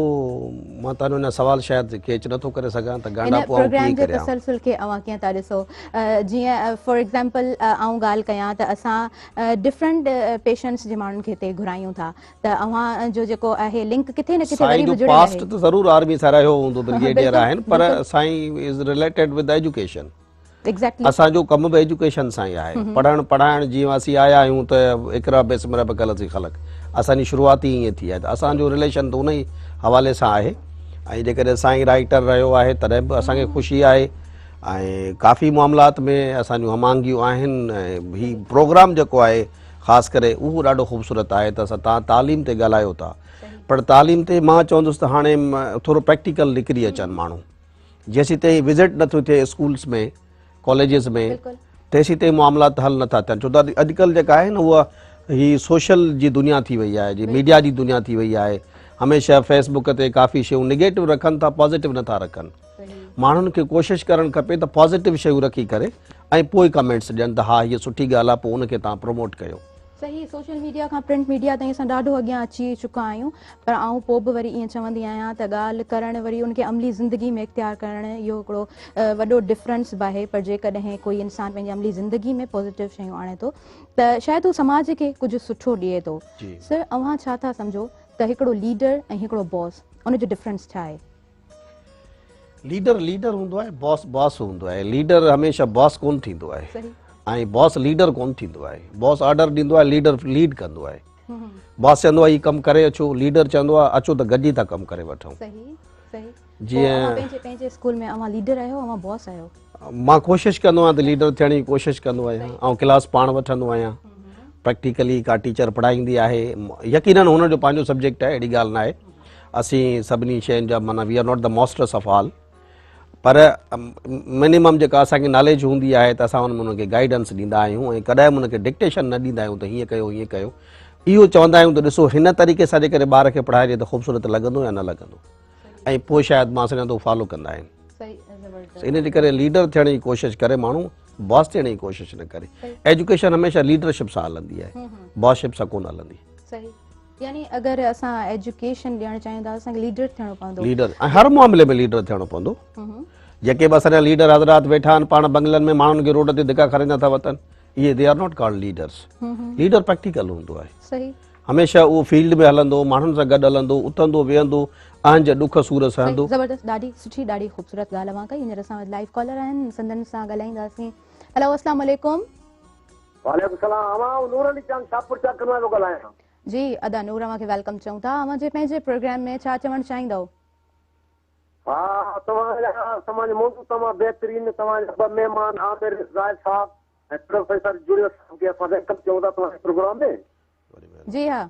मां तव्हांजो हिन सवाल शायदि कैच नथो करे सघां त ॻांढापो प्रोग्राम जे तसलसल खे अवां कीअं था ॾिसो? जीअं फॉर एग्जांपल आऊं ॻाल्हि कयां त असां डिफरेंट पेशेंट्स जे माण्हुनि खे हिते घुरायूं था, त अवां जो जेको आहे लिंक किथे न किथे वरी बि जुड़ियल आहे। पास्ट त ज़रूरु आर्मी सां रहियो हूंदो, ब्रिगेडियर आहिनि, पर साईं is related with education. Exactly, असांजो कम बि एजुकेशन सां ई आहे। पढ़ाइण जीअं असीं आया आहियूं त इकरा बिस्म रब्बिकल ज़ी ख़लक़, असांजी शुरूआत ई ईअं थी आहे, त असांजो रिलेशन त उन ई हवाले सां आहे। ऐं जेकॾहिं साईं राइटर रहियो आहे तॾहिं बि असांखे ख़ुशी आहे ऐं काफ़ी मामलात में असांजूं हमांगियूं आहिनि। ऐं हीउ प्रोग्राम जेको आहे ख़ासि करे उहो ॾाढो ख़ूबसूरत आहे। त असां तव्हां तालीम ते ॻाल्हायो था, पर तालीम ते मां चवंदुसि त हाणे थोरो प्रैक्टिकल निकिरी अचनि माण्हू। जेसीं ताईं विज़िट नथो थिए स्कूल्स में, कॉलेजिस में, तेसीं ताईं मामलात हल नथा थियनि। छो त अॼुकल्ह जेका आहे न उहा ही सोशल जी दुनिया थी वई आहे, जी मीडिया जी दुनिया थी वई आहे। हमेशह फेसबुक ते काफ़ी शयूं निगेटिव रखनि था, पॉज़िटिव नथा रखनि। माण्हुनि खे कोशिशि करणु खपे त पॉज़िटिव शयूं रखी करे ऐं पोइ कमेंट्स ॾियनि त हा हीअ सुठी ॻाल्हि आहे, पोइ उनखे तव्हां प्रमोट कयो। सही, सोशल मीडिया खां प्रिंट मीडिया ताईं असां ॾाढो अॻियां अची चुका आहियूं, पर आऊं पोइ बि वरी ईअं चवंदी आहियां त ॻाल्हि करणु वरी उनखे अमली ज़िंदगी में इख़्तियार करणु, इहो हिकिड़ो वॾो डिफरेंस बि आहे। पर जेकॾहिं कोई इंसान पंहिंजी अमली ज़िंदगी में पॉज़िटिव शयूं आणे थो त शायदि हू समाज खे कुझु सुठो ॾिए थो। सर, अव्हां छा था सम्झो त हिकिड़ो लीडर ऐं हिकिड़ो बॉस, उनजो डिफरेंस छा आहे? लीडर लीडर हूंदो आहे, बॉस बॉस हूंदो आहे। लीडर हमेशह बॉस कोन थींदो आहे ऐं बॉस लीडर कोन थींदो आहे। बॉस ऑर्डर ॾींदो आहे, लीडर लीड कंदो आहे। बॉस चवंदो आहे हीउ कमु करे अचो, लीडर चवंदो आहे अचो त गॾिजी था कमु करे वठूं। जीअं पंहिंजे स्कूल में अव्हां लीडर आहियो, अव्हां बॉस आहियो? मां कोशिशि कंदो आहियां त लीडर थियण जी कोशिशि कंदो आहियां ऐं क्लास पाण वठंदो आहियां। प्रैक्टिकली का टीचर पढ़ाईंदी आहे, यकीनन हुनजो पंहिंजो सब्जेक्ट आहे, अहिड़ी ॻाल्हि न आहे। असीं सभिनी शयुनि जा माना we are not the masters of all, पर मिनिमम जेका असांखे नॉलेज हूंदी आहे त असां हुन में हुनखे गाइडेंस ॾींदा आहियूं ऐं कॾहिं बि हुनखे डिक्टेशन न ॾींदा आहियूं त हीअं कयो हीअं कयो। इहो चवंदा आहियूं त ॾिसो हिन तरीक़े सां जेकॾहिं ॿार खे पढ़ाइजे त ख़ूबसूरत लॻंदो या न लॻंदो, ऐं पोइ शायदि मां सम्झां थो फॉलो कंदा आहिनि। इन जे करे लीडर थियण जी कोशिशि करे माण्हू, बॉस थियण जी कोशिशि न करे। एजुकेशन हमेशह लीडरशिप सां हलंदी आहे, बॉसशिप सां कोन हलंदी। सही, यानी अगरि असां एजुकेशन ॾियणु चाहियूं था असांखे लीडर थियणो पवंदो। लीडर, ऐं हर मामले में लीडर थियणो पवंदो। जेके बि असांजा लीडर हज़रात वेठा आहिनि पाण बंगलनि में माण्हुनि खे रोड ते धिका खाराईंदा था वतन, इहे they are not called leaders. Leader practical हूंदो आहे। सही, हमेशह उहो फील्ड में हलंदो, माण्हुनि सां गॾु हलंदो, उथंदो वेहंदो, अहंज ॾुख सूर सहंदो। ज़बरदस्त, ॾाढी सुठी, ॾाढी ख़ूबसूरत ॻाल्हि अव्हां कई। हींअर असां वटि लाइव कॉलर आहिनि, संदन सां ॻाल्हाईंदासीं। हेलो, अस्सलाम वालेकुम। वालेकुम सलाम। अवां नूर अली चांद शाहपुर चक मां थो ॻाल्हायां। जी अदा नूर, अव्हां खे वेलकम चऊं था। अव्हां जे पंहिंजे प्रोग्राम में छा चवणु चाहींदव? हा, तव्हांजा मौजूद तमामु बहितरीन, तव्हांजा ॿ महिमान आमिर ज़ाहिद साहब ऐं प्रोफेसर जुलियस साहब खे असां वेलकम चऊं था तव्हांजे प्रोग्राम में। जी हा,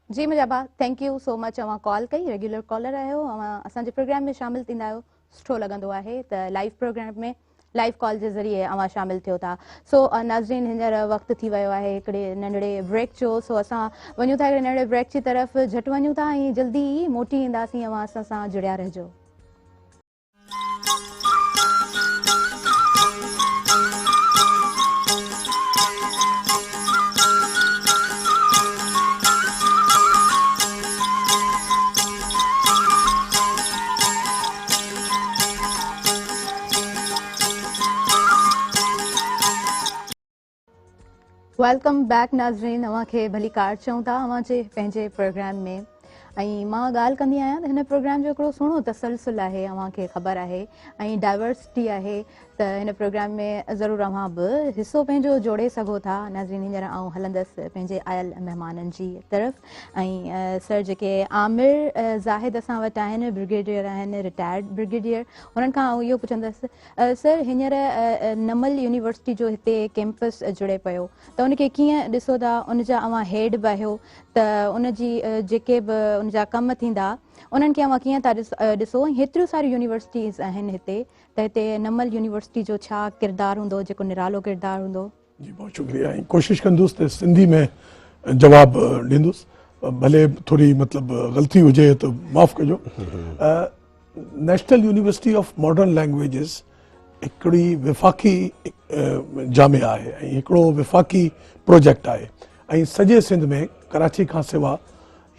जी मुजाबा, थैंक यू सो मच। अवां कॉल कई, रेगुलर कॉलर आहियो, अवां असांजे प्रोग्राम में शामिल थींदा आहियो, सुठो लॻंदो आहे त लाइव प्रोग्राम में लाइव कॉल जे ज़रिए अवां शामिल थियो था। सो नाज़रीन, हींअर वक़्तु थी वियो आहे हिकिड़े नंढड़े ब्रेक जो। सो असां वञूं था हिकिड़े नंढड़े ब्रेक जी तरफ़, झटि वञूं था ऐं जल्दी ई मोटी ईंदासीं। अवां असां सां जुड़िया रहिजो। वेलकम बैक नाज़रीन, अवां खे भली कार चऊं था अवां जे पंहिंजे प्रोग्राम में। ऐं मां ॻाल्हि कंदी आहियां त हिन प्रोग्राम जो हिकिड़ो सुहिणो तसलसल आहे, अवां खे ख़बर आहे, ऐं डाइवर्सिटी आहे, त हिन प्रोग्राम में ज़रूरु अवां बि हिसो पंहिंजो जोड़े सघो था। नाज़रीन, हींअर आउं हलंदसि पंहिंजे आयल महिमाननि जी तरफ़। ऐं सर जेके आमिर ज़ाहिद असां वटि आहिनि, ब्रिगेडियर आहिनि, रिटायर्ड ब्रिगेडियर, हुननि खां आउं इहो पुछंदसि, सर हींअर नमल यूनिवर्सिटी जो हिते कैंपस जुड़े पियो, त उनखे कीअं ॾिसो था? उनजा अवां हेड बि आहियो, त उनजी जेके बि उनजा कम थींदा उन्हनि खे अवां कीअं था ॾिसो? हेतिरियूं सारियूं यूनिवर्सिटीज़ आहिनि हिते, त हिते नमल यूनिवर्सिटी जो छा किरदारु हूंदो, जेको निरालो किरदारु हूंदो? जी बहुत शुक्रिया। ऐं कोशिशि कंदुसि त सिंधी में जवाबु ॾींदुसि, भले थोरी मतिलबु ग़लती हुजे त माफ़ु कजो। National university of modern languages हिकिड़ी विफ़ाक़ी जामिया आहे ऐं हिकिड़ो विफ़ाक़ी प्रोजेक्ट आहे, ऐं सॼे सिंध में कराची खां सवाइ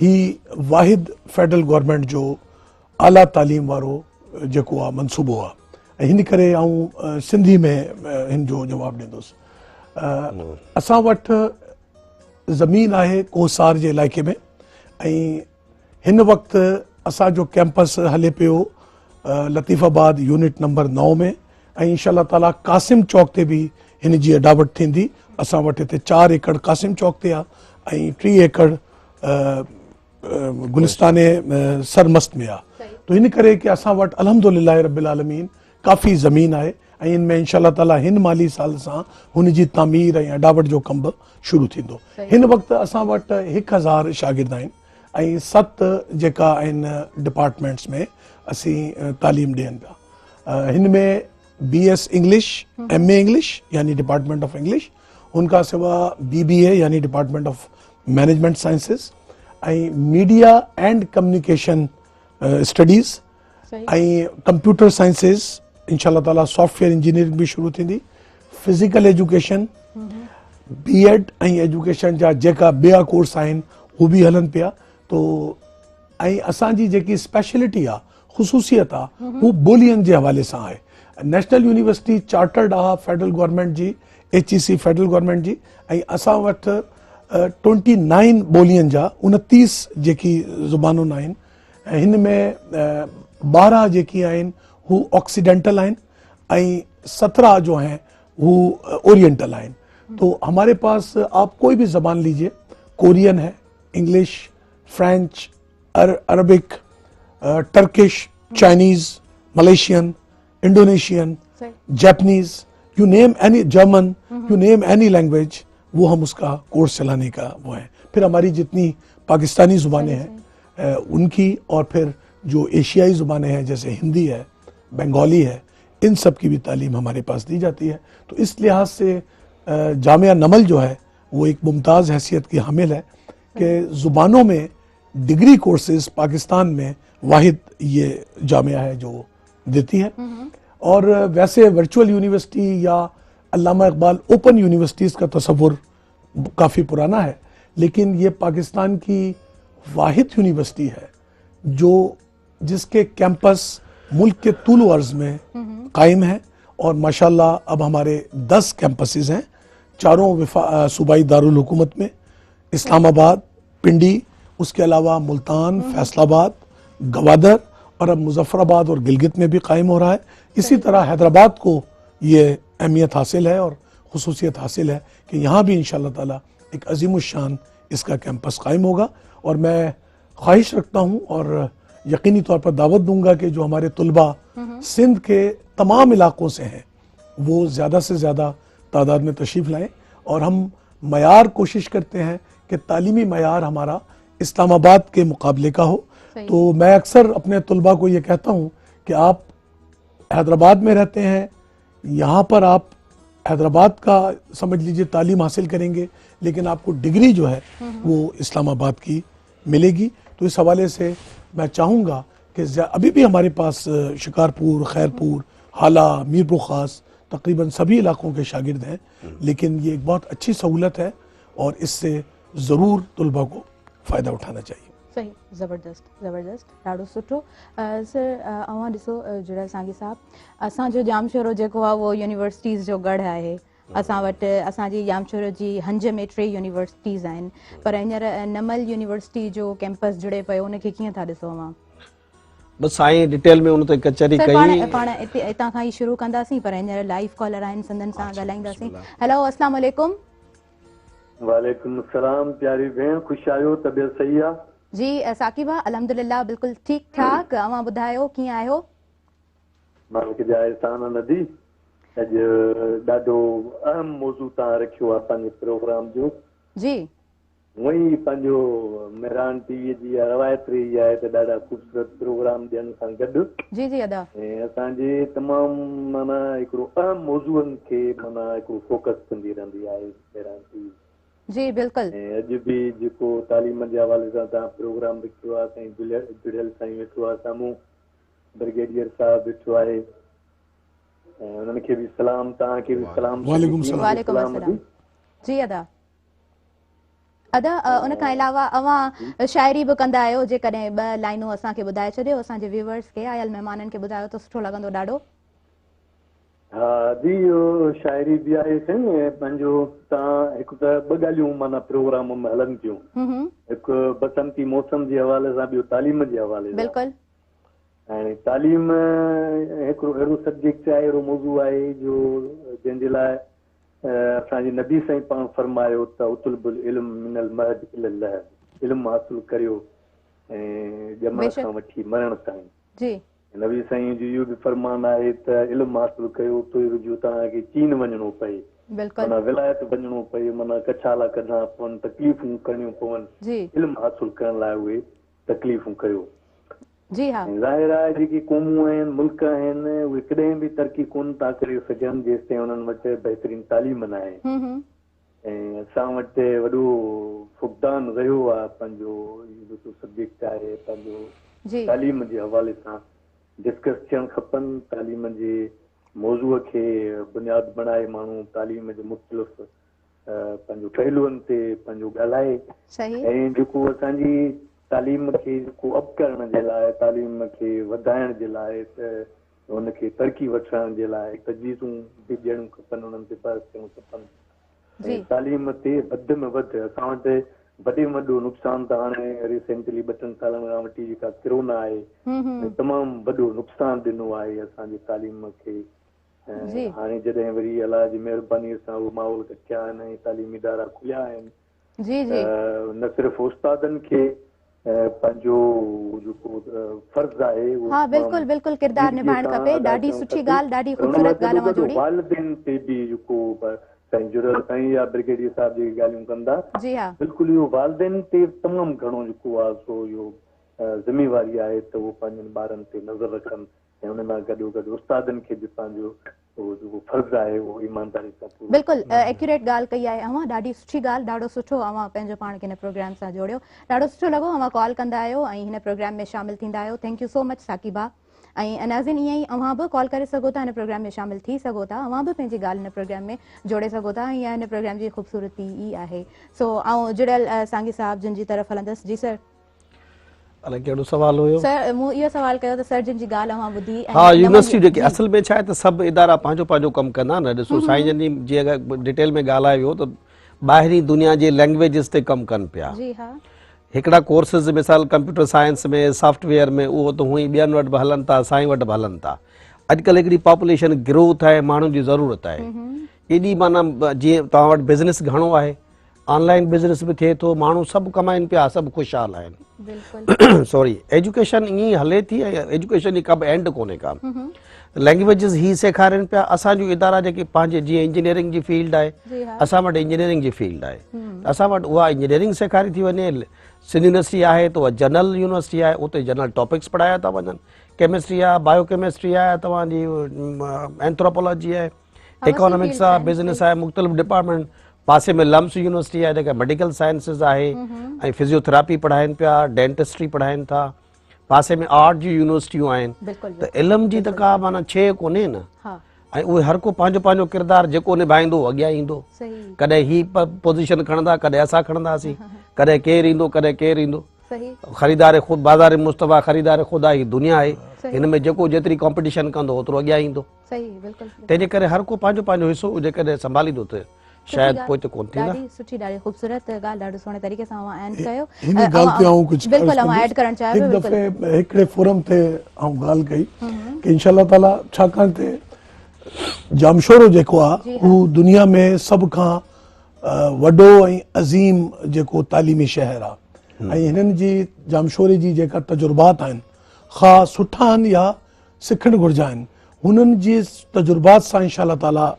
ही वाहिद फेडरल गवर्नमेंट जो आला तालीम वारो जेको आहे मनसूबो आहे, ऐं हिन करे आउं सिंधी में हिन जो जवाबु ॾींदुसि। असां वटि ज़मीन आहे कोसार जे इलाइक़े में, ऐं हिन वक़्तु असांजो कैंपस हले पियो लतीफ़ाबाद यूनिट नंबर 9 में, ऐं इंशाअल्लाह ताला कासिम चौक ते बि हिन जी अडावट थींदी। असां वटि हिते 4 एकड़ कासिम चौक ते आहे ऐं 3 एकड़ गुलिस्ताने सरमस्त में आहे। तो हिन करे कि असां वटि अल्हम्दुलिल्लाह रब्बिल आलमीन काफ़ी ज़मीन आहे, ऐं इन में इंशाअल्लाह ताला हिन माली साल सां हुन जी तामीर ऐं अडावट जो कम बि शुरू थींदो। हिन वक़्तु असां वटि 1000 शागिर्द आहिनि ऐं 7 जेका आहिनि डिपार्टमेंट्स में असीं तालीम ॾियनि पिया। हिन में BS इंग्लिश, MA इंग्लिश यानी डिपार्टमेंट ऑफ इंग्लिश, उनखां सवाइ BBA यानी डिपार्टमेंट ऑफ मैनेजमेंट साइंसिस, ऐं मीडिया एंड कम्युनिकेशन स्टडीज़, ऐं कंप्यूटर साइंसिस, इंशाअल्लाह ताला सॉफ्टवेयर इंजीनियरिंग भी शुरू थींदी, फिज़िकल एजुकेशन, B.Ed ऐं एजुकेशन जा जेका ॿिया कोर्स आहिनि हू बि हलनि पिया। तो ऐं असांजी जेकी स्पेशलिटी आहे, ख़ुसूसियत आहे, हू ॿोलियुनि जे हवाले सां आहे। नेशनल यूनिवर्सिटी चार्टर्ड आहे फेडरल गवर्नमेंट जी, HEC फेडरल गवर्नमेंट जी, ऐं असां वटि 29 ॿोलियुनि जा 29 जेकी ज़ुबानुनि आहिनि, ऐं हिन में 12 जेकी आहिनि हू ऑक्सीडेंटल आहिनि ऐं 17 जो हैं वो ओरिएंटल आहिनि। तो हमारे पास आप कोई भी ज़बान लीजिए, कोरियन है, English, French, Arabic, Turkish, Chinese, Malaysian, Indonesian, Japanese, you name any, German, you name any language, वो हम उसका कोर्स चलाने का वो है। फिर हमारी जितनी पाकिस्तानी ज़ुबानें हैं उनकी, और फिर जो एशियाई ज़ुबानें हैं जैसे हिंदी है, बंगाली है, इन सब की भी तालीम हमारे पास दी जाती है। तो इस लिहाज से जामिया नमल जो है वो एक मुमताज़ हैसियत की हामिल है कि ज़ुबानों में डिग्री कोर्सेज पाकिस्तान में वाहिद ये जामिया है जो देती है। और वैसे वर्चुअल यूनिवर्सिटी या अल्लामा इकबाल ओपन यूनिवर्सिटीज़ का तस्वुर काफ़ी पुराना है, लेकिन ये पाकिस्तान की वाहिद यूनिवर्सिटी है जो जिसके कैंपस मुल्क के तूल अर्ज़ में कायम है। और माशाल्लाह अब हमारे 10 कैंपसेस हैं, चारों सूबाई दारुल हुकूमत में, इस्लामाबाद, पिंडी, उसके अलावा मुल्तान, फैसलाबाद, गवादर, और अब मुजफ्फराबाद और गिलगित में भी कायम हो रहा है। इसी तरह हैदराबाद को ये अहमियत हासिल है और खुसूसियत हासिल है कि यहाँ भी इंशाअल्लाह ताला एक अजीमुशान इसका कैंपस कायम होगा। और मैं ख्वाहिश रखता हूँ और यकीनी तौर पर दावत दूंगा कि जो हमारे तुलबा सिंध के तमाम इलाकों से हैं वो ज़्यादा से ज़्यादा तादाद में तशरीफ़ लाएँ। और हम मयार कोशिश करते हैं कि तालीमी मयार हमारा इस्लामाबाद के मुकाबले का हो। सही। तो मैं अक्सर अपने तलबा को ये कहता हूँ कि आप हैदराबाद में रहते हैं, यहाँ पर आप हैदराबाद का समझ लीजिए तालीम हासिल करेंगे, लेकिन आपको डिग्री जो है वो इस्लामाबाद की मिलेगी। तो इस हवाले से मैं चाहूँगा कि अभी भी हमारे पास शिकारपुर, खैरपुर, हाला, मीरपुर ख़ास तकरीबन सभी इलाकों के शागिर्द हैं, लेकिन ये एक बहुत अच्छी सहूलत है और इससे ज़रूर तलबा को फ़ायदा उठाना चाहिए। सही, ज़बरदस्त, ॾाढो सुठो। सर अवां ॾिसो जुड़ल सांगी साहब, असांजो जामशोरो जेको आहे उहो यूनिवर्सिटीज़ जो गढ़ आहे। असां वटि असांजी जामशोरो जी हंज में 3 यूनिवर्सिटीज़ आहिनि, पर हींअर नमल यूनिवर्सिटी जो कैंपस जुड़े पियो, उनखे कीअं था ॾिसो अवां? बस साईं डिटेल में उन ते कचहरी सर कई। पाण हितां खां ई शुरू कंदासीं, पर हींअर लाइव कॉलर आहिनि, सिंधनि सां ॻाल्हाईंदासीं। हेलो, अस्सलाम वालेकुम। वालेकुम सलाम प्यारी भेण, ख़ुश आहियो? तबियत सही आहे? जी साकिबा, अल्हम्दुलिल्लाह बिल्कुलु ठीक ठाक। अवां ॿुधायो कीअं आहियो? मालिक जा एहसान नदी। अॼु ॾाढो अहम मौज़ू तव्हां रखियो आहे पंहिंजे प्रोग्राम जो। जी वही पंहिंजो मेहरान टीवीअ जी रवायत रही आहे त ॾाढा ख़ूबसूरत प्रोग्राम ॾियण सां गॾु जी जी अदा ऐं असांजे तमामु माना हिकिड़ो अहम मौज़ूअनि खे माना हिकिड़ो फोकस कंदी रहंदी आहे मेहरान टीवी। जी बिल्कुलु। ऐं अॼु बि जेको तालीम जे हवाले सां तव्हां प्रोग्राम रखियो आहे, साईं जुड़ियल साईं वेठो आहे साम्हूं, ब्रिगेडियर साहिबु वेठो आहे, ऐं उन्हनि खे बि सलाम, तव्हांखे बि सलाम। वालेकुम सलाम। वालेकुम अस्सलाम। जी अदा अदा उन खां अलावा अवां शाइरी बि कंदा आहियो, जेकॾहिं 2 लाइनूं असांखे ॿुधाए छॾियो, असांजे व्यूअर्स खे, आयल महिमाननि खे ॿुधायो त सुठो लॻंदो ॾाढो। हा जी, इहो शाइरी बि आहे साईं। ऐं पंहिंजो तव्हां हिकु त 2 ॻाल्हियूं माना प्रोग्राम में हलनि थियूं, हिकु बसंती मौसम जे हवाले सां, ॿियो तालीम जे हवाले सां। बिल्कुलु। ऐं तालीम हिकिड़ो अहिड़ो सब्जेक्ट आहे, अहिड़ो मौज़ू आहे जो जंहिंजे लाइ असांजे नबी साईं पाण फरमायो त उतलबुल इल्म मिनल महद इलल लहद, इल्म हासिल करियो ऐं ॼमण खां वठी मरण ताईं। जी नबी साईं जो इहो बि फरमान आहे त इल्म हासिल कयो तो रुजो तव्हांखे चीन वञिणो पए, माना विलायत वञिणो पए, माना कछाला कढणा पवनि, तकलीफ़ूं करणियूं पवनि, इल्म हासिल करण लाइ उहे तकलीफ़ूं कयो। जी हा, ज़ाहिर आहे जेकी क़ौमूं आहिनि, मुल्क आहिनि, उहे कॾहिं बि तरक़ी कोन था करे सघनि जेसि ताईं उन्हनि वटि बहितरीन तालीम न आहे। ऐं असां वटि वॾो फुक़दान रहियो आहे पंहिंजो जेको सब्जेक्ट आहे, पंहिंजो तालीम जे हवाले सां डिस्कस थियणु खपनि। तालीम जे मौज़ूअ खे बुनियादु बणाए माण्हू तालीम जे मुख़्तलिफ़ पंहिंजो पहलुअनि ते पंहिंजो ॻाल्हाए, ऐं जेको असांजी तालीम खे जेको अप करण जे लाइ, तालीम खे वधाइण जे लाइ, त हुनखे तरक़ी वठण जे लाइ तजवीज़ूं बि ॾियणियूं खपनि, उन्हनि ते बहस करणु खपनि। ऐं तालीम ते वधि में वधि असां वटि वॾे में वॾो नुक़सानु त हाणे रिसेंटली 2-3 सालनि खां वठी जेका कोरोना आहे, तमामु वॾो नुक़सानु ॾिनो आहे असांजी तालीम खे। ऐं हाणे जॾहिं वरी अलाह जी महिरबानीअ सां उहो माहौल थिया आहिनि ऐं तालीमी इदारा खुलिया आहिनि, न सिर्फ़ु उस्तादनि खे पंहिंजो जेको फर्ज़ आहे, हा बिल्कुलु बिल्कुलु किरदार निभाइणु खपे। ॾाढी सुठी ॻाल्हि, ॾाढी ख़ूबसूरत ॻाल्हि अवां जोड़ी। वालिदैन ते बि जेको साईं जुड़ियल साईं या ब्रिगेडियर साहिब जेकी ॻाल्हियूं कंदा, जी हा बिल्कुलु इहो वालिदैन ते तमामु घणो जेको आहे सो इहो ज़िमेवारी आहे त उहो पंहिंजनि ॿारनि ते नज़र रखनि, ऐं हुन सां गॾोगॾु उस्तादनि खे बि पंहिंजो जेको फर्ज़ आहे उहो ईमानदारी सां पूरो। बिल्कुलु एक्यूरेट ॻाल्हि कई आहे अवां, ॾाढी सुठी ॻाल्हि, ॾाढो सुठो अवां पंहिंजो पाण खे हिन प्रोग्राम सां जोड़ियो, ॾाढो सुठो लॻो। अवां कॉल कंदा आहियो ऐं हिन प्रोग्राम में शामिल थींदा आहियो, थैंक यू सो मच साकिबा। ऐं नाज़रीन ईअं ई अवां बि कॉल करे सघो था, हिन प्रोग्राम में शामिल थी सघो था, अवां बि पंहिंजी ॻाल्हि हिन प्रोग्राम में जोड़े सघो था, ईअं हिन प्रोग्राम जी ख़ूबसूरती ई आहे। सो ऐं जुड़ियल सांगी साहिब जिन जी तरफ़ हलंदसि। जी सर, अलाए कहिड़ो सवाल हुयो? सर मूं इहो सवाल कयो त सर जिन जी ॻाल्हि अवां ॿुधी, हा यूनिवर्सिटी जेकी असल में छा आहे त सभु इदारा पंहिंजो पंहिंजो कमु कंदा न। ॾिसो साईं जन जीअं अगरि डिटेल में ॻाल्हायो वियो त ॿाहिरीं दुनिया जे लैंग्वेजिस ते कमु कनि पिया। जी हा, हिकिड़ा कोर्सिस मिसाल कंप्यूटर साइंस में, सॉफ्टवेयर में, उहो त हुअं ई ॿियनि वटि बि हलनि था, साईं वटि बि हलनि था। अॼुकल्ह हिकिड़ी पॉपुलेशन ग्रोथ आहे, माण्हुनि जी ज़रूरत आहे एॾी, माना जीअं तव्हां वटि बिज़नेस घणो आहे, ऑनलाइन बिज़नेस बि थिए थो, माण्हू सभु कमाइनि पिया, सभु ख़ुशहाल आहिनि। सॉरी, एजुकेशन ईअं हले थी, ऐं एजुकेशन जी का बि एंड कोन्हे का। लैंग्वेजिस ही सेखारनि पिया। असांजो इदारा जेके पंहिंजे जीअं इंजीनियरिंग जी फील्ड आहे, असां वटि इंजीनियरिंग जी फील्ड आहे, असां वटि उहा इंजीनियरिंग सेखारी थी वञे। सिंध यूनिवर्सिटी आहे त उहा जनरल यूनिवर्सिटी आहे, उते जनरल टॉपिक्स पढ़ाया था वञनि। केमिस्ट्री आहे, बायोकेमिस्ट्री आहे, तव्हांजी एंथ्रोपोलॉजी आहे, इकोनॉमिक्स आहे, बिज़नेस आहे, मुख़्तलिफ़ डिपार्टमेंट। पासे में लम्स यूनिवर्सिटी आहे जेका मेडिकल साइंसिस आहे ऐं फिजियोथेरापी पढ़ाइनि पिया, डेंटिस्ट्री पढ़ाइनि था। पासे में आर्ट जी यूनिवर्सिटियूं आहिनि। त इल्म जी त का माना शइ कोन्हे न। ऐं उहे हर को पंहिंजो पंहिंजो किरदारु जेको निभाईंदो अॻियां ईंदो। कॾहिं ही पोज़ीशन खणंदा, कॾहिं असां खणंदासीं, कॾहिं केरु ईंदो, कॾहिं केरु ईंदो। ख़रीदार ख़ुदि बाज़ार मुस्तफ़ा ख़रीदार ख़ुदा ही दुनिया आहे। हिन में जेको जेतिरी कॉम्पिटिशन कंदो ओतिरो अॻियां ईंदो। तंहिंजे करे हर को पंहिंजो पंहिंजो हिसो जेकॾहिं संभालींदो त शायदि पोइ त कोन थींदा। ॾाढी सुठी, ॾाढी ख़ूबसूरत ॻाल्हि, ॾाढो सुहिणे तरीक़े सां एंड कयो। हिन ॻाल्हि ते आऊं कुझु बिल्कुलु मां ऐड करणु चाहियां। हिकु दफ़े हिकिड़े फोरम ते आऊं ॻाल्हि कई कि इंशाअल्लाह ताला छाकाणि ते जामशोरो जेको आहे हू दुनिया में सभ खां वॾो ऐं अज़ीम जेको तालीमी शहर आहे। ऐं हिननि जी जामशोरे जी जेका तजुर्बात आहिनि ख़ासि सुठा आहिनि या सिखणु घुरिजा आहिनि, हुननि जी तजुर्बात सां इंशाअल्लाह ताला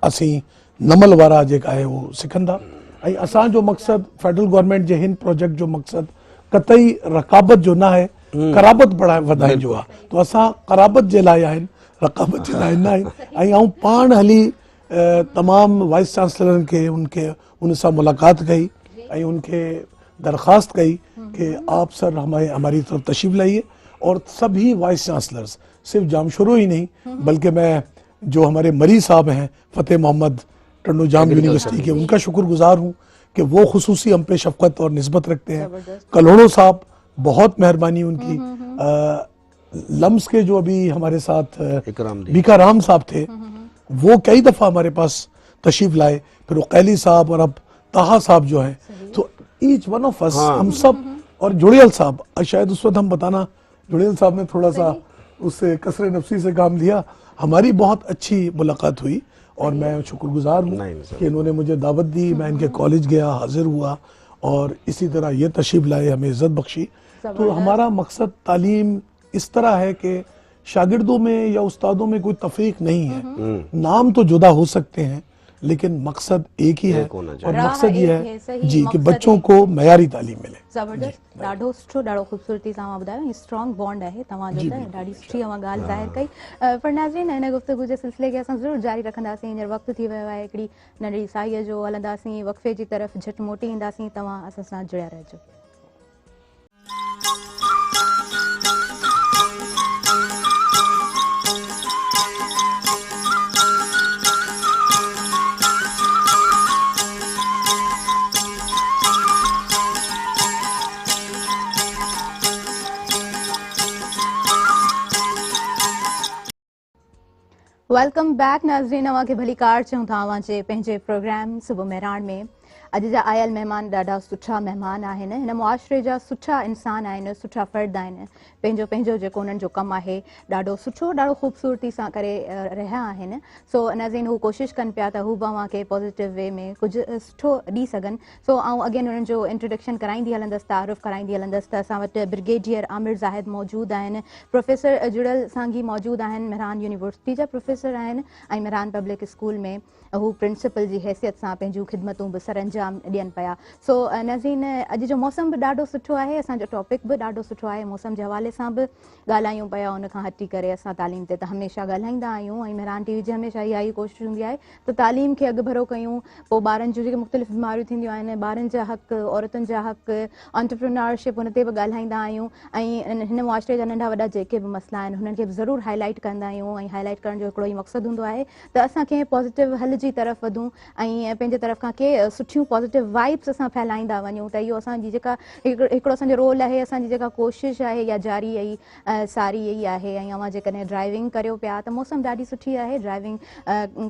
असीं नमल वारा जेका आहे उहो सिखंदा। ऐं असांजो मक़सदु फेडरल गवर्नमेंट जे हिन प्रोजेक्ट जो मक़सदु कतई रक़ाबत जो न आहे, क़राबत वधाइण जो आहे। तो असां क़राबत जे लाइ आहिनि, रक़ाबत जे लाइ न आहिनि। ऐं आऊं पाण हली तमामु वाइस चांसलरनि खे उन सां मुलाक़ात कई ऐं उनखे दरख्वास्त कई कि आप सर हमारी तरफ तशरीफ लाइए। और सभी वाइस चांसलर्स, सिर्फ जामशोरो ही नहीं बल्कि मैं जो हमारे मरी साहब हैं फ़तेह मोहम्मद टंडो जाम यूनिवर्सिटी के, उनका शुक्रगुजार हूँ कि वो खुसूसी हम पे शफ़क़त और निस्बत रखते हैं। कलोड़ो साहब, बहुत मेहरबानी उनकी। लम्स के जो अभी हमारे साथ बीका राम साहब थे, वो कई दफ़ा हमारे पास तशरीफ लाए। फिर उकैली साहब और अब ताहा साहब जो हैं, तो ईच वन ऑफ अस, हम सब, और जुड़ेल साहब, शायद उस वक्त हम बताना, जुड़ेल साहब ने थोड़ा सा उससे कसरे नफसी से काम लिया। हमारी बहुत अच्छी मुलाकात हुई और मैं शुक्रगुजार हूँ कि इन्होंने मुझे दावत दी, मैं इनके कॉलेज गया, हाजिर हुआ और इसी तरह ये तशरीफ लाए, हमें इज्जत बख्शी। तो हमारा मकसद तालीम इस तरह है कि शागिर्दों में या उस्तादों में कोई तफरीक नहीं है। नाम तो जुदा हो सकते हैं लेकिन मकसद एक ही है और मकसद ये है जी कि बच्चों को मयारी तालीम मिले। ज़बरदस्त, ॾाढो सुठो, ॾाढो ख़ूबसूरती सां मां ॿुधायो। स्ट्रॉन्ग बॉन्ड आहे तव्हांजो, त ॾाढी सुठी मां ॻाल्हि ज़ाहिर कई। पर नाज़रीन, हिन गुफ़्तगू जे सिलसिले खे असां ज़रूरु जारी रखंदासीं। हींअर वक़्तु थी वियो आहे हिकिड़ी नंढड़ी साईअ जो, हलंदासीं वक़फ़े जी तरफ़, झटि मोटी ईंदासीं। तव्हां असां सां जुड़िया रहिजो। वेलकम बैक नाज़रीन, अवां खे भली कार चऊं था अवां जे पंहिंजे प्रोग्राम सुबुह मेहरान में। अॼु जा आयल महिमान ॾाढा सुठा महिमान आहिनि, हिन मुआशिरे जा सुठा इंसान आहिनि, सुठा फ़र्द आहिनि। पंहिंजो पंहिंजो जेको उन्हनि जो कमु आहे ॾाढो सुठो, ॾाढो ख़ूबसूरती सां करे रहिया आहिनि। सो नाज़रीन, हू कोशिशि कनि पिया त हू बि अव्हां खे पॉज़िटिव वे में कुझु सुठो ॾेई सघनि। सो आउं अगेन उन्हनि जो इंट्रोडक्शन कराईंदी हलंदसि, तारुफ़ कराईंदी हलंदसि। त असां वटि ब्रिगेडियर आमिर ज़ाहिद मौजूदु आहिनि, प्रोफेसर जुड़ल सांगी मौजूदु आहिनि, मेहरान यूनिवर्सिटी जा प्रोफेसर आहिनि ऐं मेहरान पब्लिक स्कूल में हू प्रिंसिपल जी हैसियत सां पंहिंजूं ख़िदमतूं बि सरअंजाम ॾियनि पिया। सो नाज़रीन, अॼु जो मौसम बि ॾाढो सुठो आहे, असांजो टॉपिक बि ॾाढो सुठो आहे। मौसम जे हवाले सां बि ॻाल्हायूं पिया, उन खां हटी करे असां तालीम ते त हमेशह ॻाल्हाईंदा आहियूं ऐं मेहरान टीवी जी हमेशह इहा ई कोशिशि हूंदी आहे त तालीम खे अॻु कयूं। पोइ ॿारनि जूं जेके मुख़्तलिफ़ बीमारियूं थींदियूं आहिनि, ॿारनि जा हक़, औरतुनि जा हक़, एंटरप्रेन्योरशिप, उन ते बि ॻाल्हाईंदा आहियूं ऐं हिन मुआशिरे जा नंढा वॾा जेके बि मसइला आहिनि हुननि खे बि ज़रूरु हाईलाइट कंदा आहियूं। ऐं हाईलाइट करण जो हिकिड़ो ई मक़सदु हूंदो आहे त असां कंहिं पॉज़िटिव हल जी तरफ़ वधूं ऐं पंहिंजे तरफ़ खां के सुठियूं पॉज़िटिव वाइब्स असां फैलाईंदा वञूं। त इहो असांजी जेका हिकिड़ो असांजो रोल आहे, असांजी जेका कोशिशि आहे या जारी सारी यही आहे। ऐं अव्हां जेकॾहिं ड्राइविंग करियो पिया त मौसम ॾाढी सुठी आहे, ड्राइविंग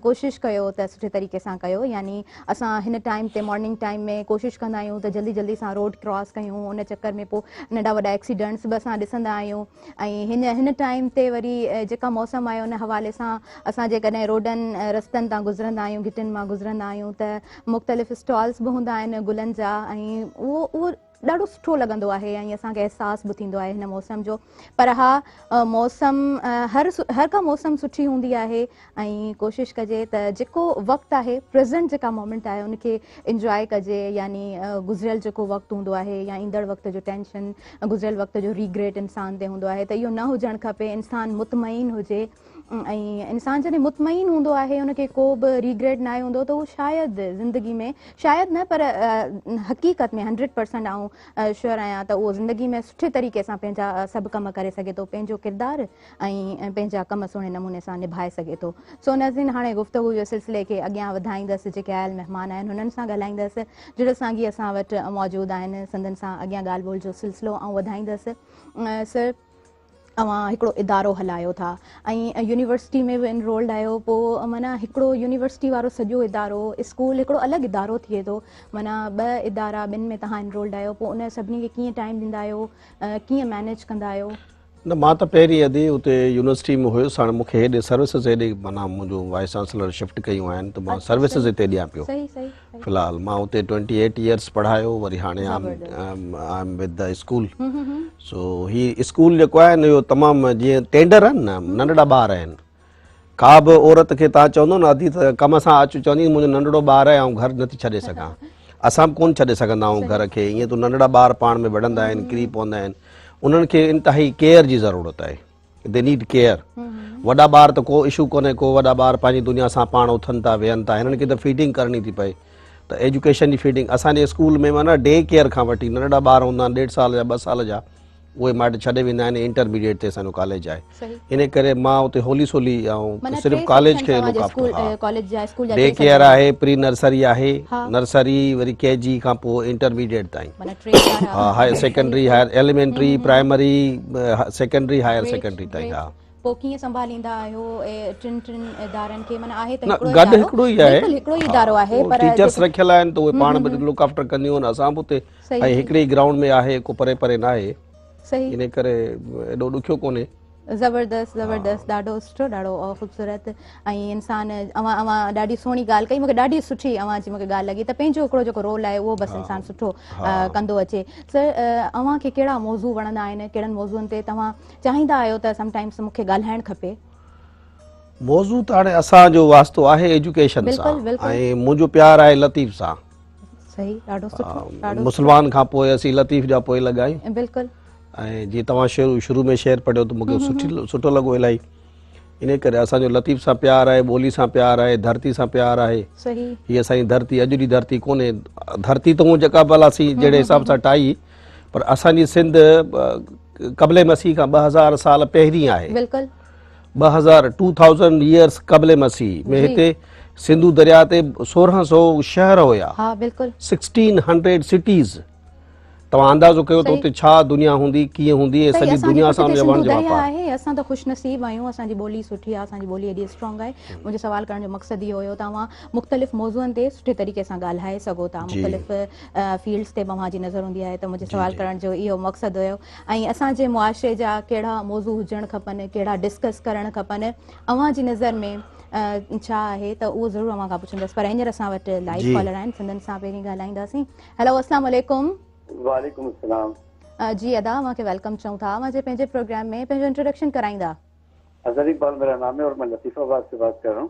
कोशिशि कयो त सुठे तरीक़े सां कयो। यानी असां हिन टाइम ते मॉर्निंग टाइम में कोशिशि कंदा आहियूं त जल्दी जल्दी सां रोड क्रॉस कयूं, उन चकर में पोइ नंढा वॾा एक्सीडेंट्स बि असां ॾिसंदा आहियूं। ऐं हिन टाइम ते वरी जेका मौसम आहे उन हवाले सां असां जेकॾहिं रोडनि रस्तनि तां गुज़रंदा आहियूं, घिटियुनि मां गुज़रंदा आहियूं त मुख़्तलिफ़ स्टॉल्स बि हूंदा आहिनि गुलनि जा, ऐं उहो ॾाढो सुठो लॻंदो आहे ऐं असांखे अहसासु बि थींदो आहे हिन मौसम जो। पर हा मौसम हर का मौसम सुठी हूंदी आहे ऐं कोशिशि कजे त जेको वक़्तु आहे प्रेज़ेंट जेका मोमेंट आहे उनखे इंजॉय कजे, यानी गुज़िरियल जेको वक़्तु हूंदो आहे या ईंदड़ वक़्त जो टेंशन, गुज़िरियल वक़्त जो रिग्रेट इंसान ते हूंदो आहे, त इहो न हुजणु खपे। इंसान मुतमईन हुजे ऐं इंसान जॾहिं मुतमईन हूंदो आहे उनखे को बि रिग्रेट न हूंदो त उहो शायदि ज़िंदगी में, शायदि न पर हक़ीक़त में 100% आऊं श्योर आहियां त उहो ज़िंदगी में सुठे तरीक़े सां पंहिंजा सभु कम करे सघे थो, पंहिंजो किरदारु ऐं पंहिंजा कम सुहिणे नमूने सां निभाए सघे थो। सो नाज़रीन, हाणे गुफ़्तगू जे सिलसिले खे अॻियां वधाईंदसि। जेके आयल महिमान आहिनि हुननि सां ॻाल्हाईंदसि। जुड़ियल साॻी असां वटि मौजूदु आहिनि, संदनि सां अॻियां ॻाल्हि ॿोल जो सिलसिलो ऐं वधाईंदसि। सर, अवां हिकिड़ो इदारो हलायो था ऐं यूनिवर्सिटी में बि इनरोल्ड आहियो, पोइ माना हिकिड़ो यूनिवर्सिटी वारो सॼो इदारो, स्कूल हिकिड़ो अलॻि इदारो थिए थो, माना 2 इदारा, ॿिनि में तव्हां इनरोल्ड आहियो, पोइ उन सभिनी खे कीअं टाइम ॾींदा आहियो, कीअं मैनेज कंदा आहियो? न, मां त पहिरीं अधी उते यूनिवर्सिटी में हुयुसि। हाणे मूंखे हेॾे सर्विसिस हेॾे माना मुंहिंजो वाइस चांसलर शिफ्ट कयूं आहिनि त मां सर्विसिस हिते ॾियां पियो। फ़िलहाल मां उते 28 इयर्स पढ़ायो, वरी हाणे I am with the school. So ही स्कूल जेको आहे न इहो तमामु जीअं टेंडर आहिनि न, नंढड़ा ॿार आहिनि। का बि औरत खे तव्हां चवंदो न अधी त कम सां अचु, चवंदी मुंहिंजो नंढड़ो ॿार आहे ऐं घर नथी छॾे सघां। असां बि कोन छॾे सघंदा आहियूं घर खे, ईअं त नंढड़ा ॿार पाण में विढ़ंदा आहिनि, किरी पवंदा आहिनि। उन्हनि खे इंतिहाई केयर जी ज़रूरत आहे, दे नीड केयर। वॾा ॿार त को इशू कोन्हे, को वॾा ॿार पंहिंजी दुनिया सां पाण उथनि था, वेहनि था, हिननि खे त फीडिंग करणी थी पए, त एजुकेशन जी फीडिंग। असांजे स्कूल में माना डे केयर खां वठी नंढड़ा ॿार हूंदा आहिनि 1.5 साल जा 2 साल जा, उहे माइट छॾे वेंदा आहिनि। इंटरमीडिएट ते असांजो कॉलेज आहे, इन करे मां उते होली सोली ऐं सिर्फ़ु कॉलेज खे डे केयर आहे, प्री नर्सरी आहे, नर्सरी वरी KG खां पोइ इंटरमीडिएट ताईं, हा, higher secondary, higher elementary, primary, secondary, higher secondary ताईं। हा, पोइ कीअं संभालींदा आहियो टिनि इदारनि खे? माना आहे त गॾु हिकिड़ो ई आहे, हिकिड़ो ई इदारो आहे, पर टीचर्स रखियल आहिनि त उहे पाण बि लुक आफ्टर कंदियूं आहिनि। असां बि उते ऐं हिकिड़े ई ग्राउंड में आहे, को परे परे न आहे, इन करे एॾो ॾुखियो कोन्हे। ज़बरदस्त ज़बरदस्त, ॾाढो सुठो, ॾाढो ख़ूबसूरत ऐं इंसान। अवां ॾाढी सुहिणी ॻाल्हि कई, मूंखे ॾाढी सुठी अवां जी मूंखे ॻाल्हि लॻी त पंहिंजो हिकिड़ो जेको रोल आहे उहो बसि इंसान सुठो कंदो अचे। सर, अवां खे कहिड़ा मौज़ू वणंदा आहिनि, कहिड़नि मौज़ूअनि ते तव्हां चाहींदा आहियो त समटाइम्स मूंखे ॻाल्हाइणु खपे? मौज़ू त हाणे असांजो वास्तो आहे एजुकेशन सां, ऐं मुंहिंजो प्यारु आहे लतीफ़ सां। सही, ॾाढो सुठो। मुस्लमान खां पोइ असीं लतीफ़ जा पोइ लॻा आहियूं। बिल्कुलु। ऐं जीअं तव्हां शुरू में शेयर पढ़ियो त मूंखे सुठो लॻो इलाही, इन करे असांजो लतीफ़ सां प्यारु आहे, ॿोली सां प्यारु आहे, धरती सां प्यारु आहे। हीअ असांजी धरती अॼु जी धरती कोन्हे, धरती त हूअं जेका भला असीं जहिड़े हिसाब सां ठाही, पर असांजी सिंध क़ब्ले मसीह खां 2000 साल पहिरीं आहे। 2000 इयर्स क़ब्ले मसीह में हिते सिंधु दरिया ते 1600 शहर हुया, 1600 सिटीज़। तव्हां अंदाज़ो कयो त उते छा दुनिया हूंदी, कीअं हूंदी, सॼी दुनिया सां जवान जवाब आहे। असां त ख़ुशनसीब आहियूं, असांजी ॿोली सुठी आहे, असांजी ॿोली एॾी स्ट्रॉन्ग आहे। मुंहिंजो सवाल करण जो मक़सदु इहो हुयो, तव्हां मुख़्तलिफ़ मौज़ूअनि ते सुठे तरीक़े सां ॻाल्हाए सघो था, मुख़्तलिफ़ फील्ड्स ते तव्हांजी नज़र हूंदी आहे, त मुंहिंजे सवाल करण जो इहो मक़सदु हुयो। ऐं असांजे मुआशरे जा कहिड़ा मौज़ू हुजणु खपनि, कहिड़ा डिस्कस करणु खपनि, अव्हां जी नज़र में छा आहे, त उहो ज़रूरु अव्हां खां पुछंदसि। पर हींअर असां वटि लाइव कॉलर आहिनि, सिंधनि सां पहिरीं ॻाल्हाईंदासीं। हेलो, अस्सलाम वालेकुम। वालेकुम सलाम। जी अदा, मांखे वेलकम चऊं था। मुझे पंहिंजे प्रोग्राम में पंहिंजो इंट्रोडक्शन कराईंदा? अजहर इकबाल मेरा नाम है और मैं लतीफाबाद से बात कर रहा हूँ।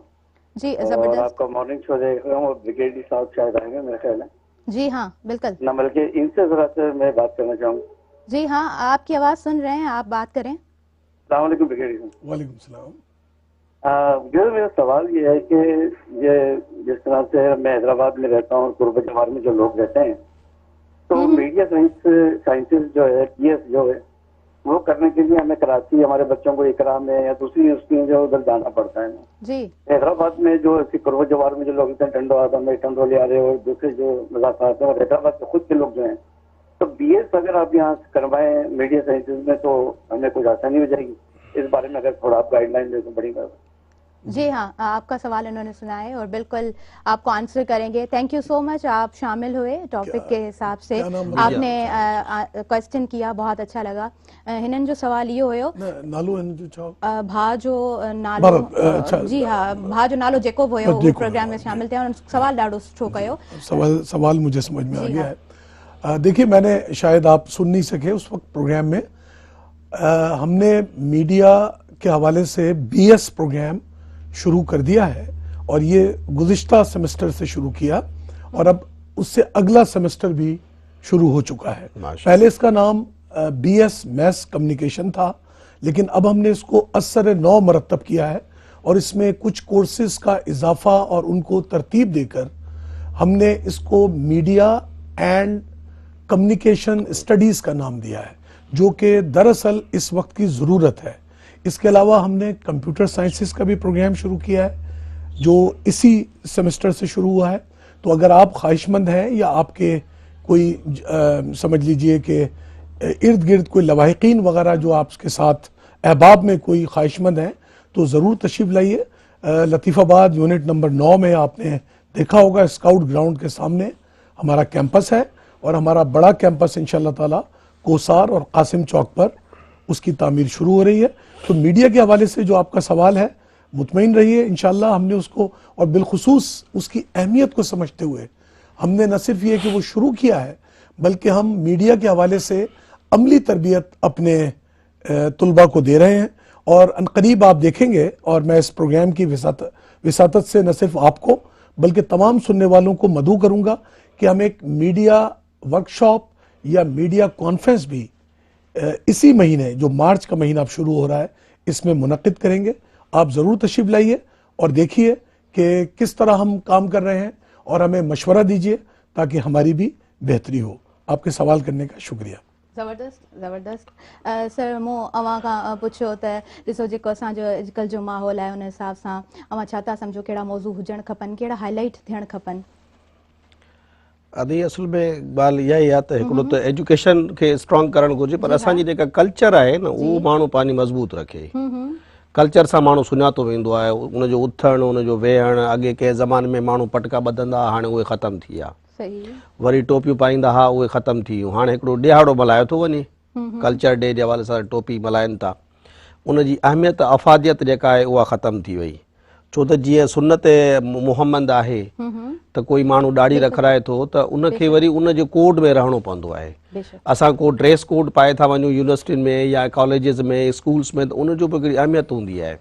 जी, जबरदस्त। और आपका मॉर्निंग शो देख रहा हूँ और ब्रिगेडी साहब शायद आएंगे मेरा ख्याल है। जी हाँ, बिल्कुल। ना बल्कि इनसे जरा से मैं बात करना चाहूँ। जी हाँ, आपकी आवाज़ सुन रहे हैं, आप बात करें। अस्सलाम वालेकुम ब्रिगेडी साहब। वालेकुम सलाम। मेरा सवाल ये है कि ये जिस तरह से मैं हैदराबाद में रहता हूँ, पूर्व जवार में जो लोग रहते हैं, तो मीडिया साइंसेस जो है, PS जो है, वो करने के लिए हमें कराची हमारे बच्चों को इकरा में या दूसरी यूनिवर्सिटी जो उधर जाना पड़ता है जी। हैदराबाद में जो पूर्व जवार में जो लोग टंडो आदम टंडोलियारे और दूसरे जो मजाक हैं, और हैदराबाद के खुद के लोग जो हैं, तो BS अगर आप यहाँ करवाएं मीडिया साइंसेज में तो हमें कुछ आसानी हो जाएगी। इस बारे में अगर थोड़ा आप गाइडलाइन दे तो बड़ी बात। जी हाँ, आपका सवाल इन्होंने सुना है और बिल्कुल आपको आंसर करेंगे। थैंक यू सो मच, आप शामिल हुए टॉपिक के हिसाब से, आपने क्वेश्चन किया, बहुत अच्छा लगा। हिनन जो सवाल ये हुयो, नालो जो छा भा जो नालो, जी हाँ, भा जो नालो जेकोब हुयो, वो प्रोग्राम में शामिल थे और सवाल ॾाढो सुठो कयो। सवाल मुझे समझ में आ गया है। देखिए, मैंने शायद आप सुन नहीं सके उस वक्त प्रोग्राम में, हमने मीडिया के हवाले से BS प्रोग्राम शुरू कर दिया है और ये गुज़िश्ता सेमेस्टर से शुरू किया और अब उससे अगला सेमेस्टर भी शुरू हो चुका है। पहले इसका नाम BS मैस कम्युनिकेशन था, लेकिन अब हमने इसको असर नौ मरतब किया है और इसमें कुछ कोर्सेज का इजाफा और उनको तरतीब देकर हमने इसको मीडिया एंड कम्युनिकेशन स्टडीज का नाम दिया है, जो कि दरअसल इस वक्त की ज़रूरत है। इसके अलावा हमने कंप्यूटर साइंसेस का भी प्रोग्राम शुरू किया है जो इसी सेमेस्टर से शुरू हुआ है। तो अगर आप ख्वाहिशमंद हैं या आपके कोई समझ लीजिए कि इर्द गिर्द कोई लवाहिकीन वगैरह जो आपके साथ अहबाब में कोई ख्वाहिशमंद हैं, तो ज़रूर तशरीफ़ लाइए। लतीफ़ाबाद यूनिट नंबर 9 में आपने देखा होगा स्काउट ग्राउंड के सामने हमारा कैंपस है और हमारा बड़ा कैंपस इंशाअल्लाह ताला कोसार और कासिम चौक पर उसकी तामीर शुरू हो रही है। तो मीडिया के हवाले से जो आपका सवाल है, मुतमईन रहिए, इंशाअल्लाह हमने उसको और बिलखुसूस उसकी अहमियत को समझते हुए हमने न सिर्फ ये कि वो शुरू किया है, बल्कि हम मीडिया के हवाले से अमली तरबियत अपने तुलबा को दे रहे हैं और अनकरीब आप देखेंगे। और मैं इस प्रोग्राम की विसातत से न सिर्फ आपको बल्कि तमाम सुनने वालों को मदऊ करूंगा कि हम एक मीडिया वर्कशॉप या मीडिया कॉन्फ्रेंस भी इसी महीने, जो मार्च का महीना अब शुरू हो रहा है, इसमें मुनक्किद करेंगे। आप ज़रूर तशरीफ़ लाइए और देखिए कि किस तरह हम काम कर रहे हैं और हमें मशवरा दीजिए ताकि हमारी भी बेहतरी हो। आपके सवाल करने का शुक्रिया। ज़बरदस्त ज़बरदस्त। सर, मूं अवां खां पुछियो त ॾिसो जेको असांजो अॼुकल्ह जो माहौल आहे उन हिसाब सां अवां छा था सम्झो कहिड़ा मौज़ू हुजणु खपनि, कहिड़ा हाईलाइट थियणु खपनि? अदी असल में ॻाल्हि इहा ई आहे त हिकिड़ो त एजुकेशन खे स्ट्रॉन्ग करणु घुरिजे, पर असांजी जेका कल्चर आहे न उहो माण्हू पंहिंजी मज़बूत रखे। कल्चर सां माण्हू सुञातो वेंदो आहे, उनजो उथणु, उनजो वेहणु। अॻे कंहिं ज़माने में माण्हू पटका ॿधंदा, हाणे उहे ख़तमु थी विया। वरी टोपियूं पाईंदा हुआ, उहे ख़तमु थी वियूं। हाणे हिकिड़ो ॾियारो मल्हायो थो वञे, कल्चर डे जे हवाले सां टोपी मल्हाइनि था। उनजी अहमियत अफ़ादियत जेका आहे उहा ख़तमु थी वई। छो त जीअं सुन्नत मुहम्मद आहे त कोई माण्हू ॾाढ़ी रखराए थो त उनखे वरी उनजे कोड में रहणो पवंदो आहे। असां को ड्रेस कोड पाए था वञूं यूनिवर्सिटियुनि में या कॉलेजिस में, स्कूल्स में, त उनजो बि हिकिड़ी अहमियत हूंदी आहे।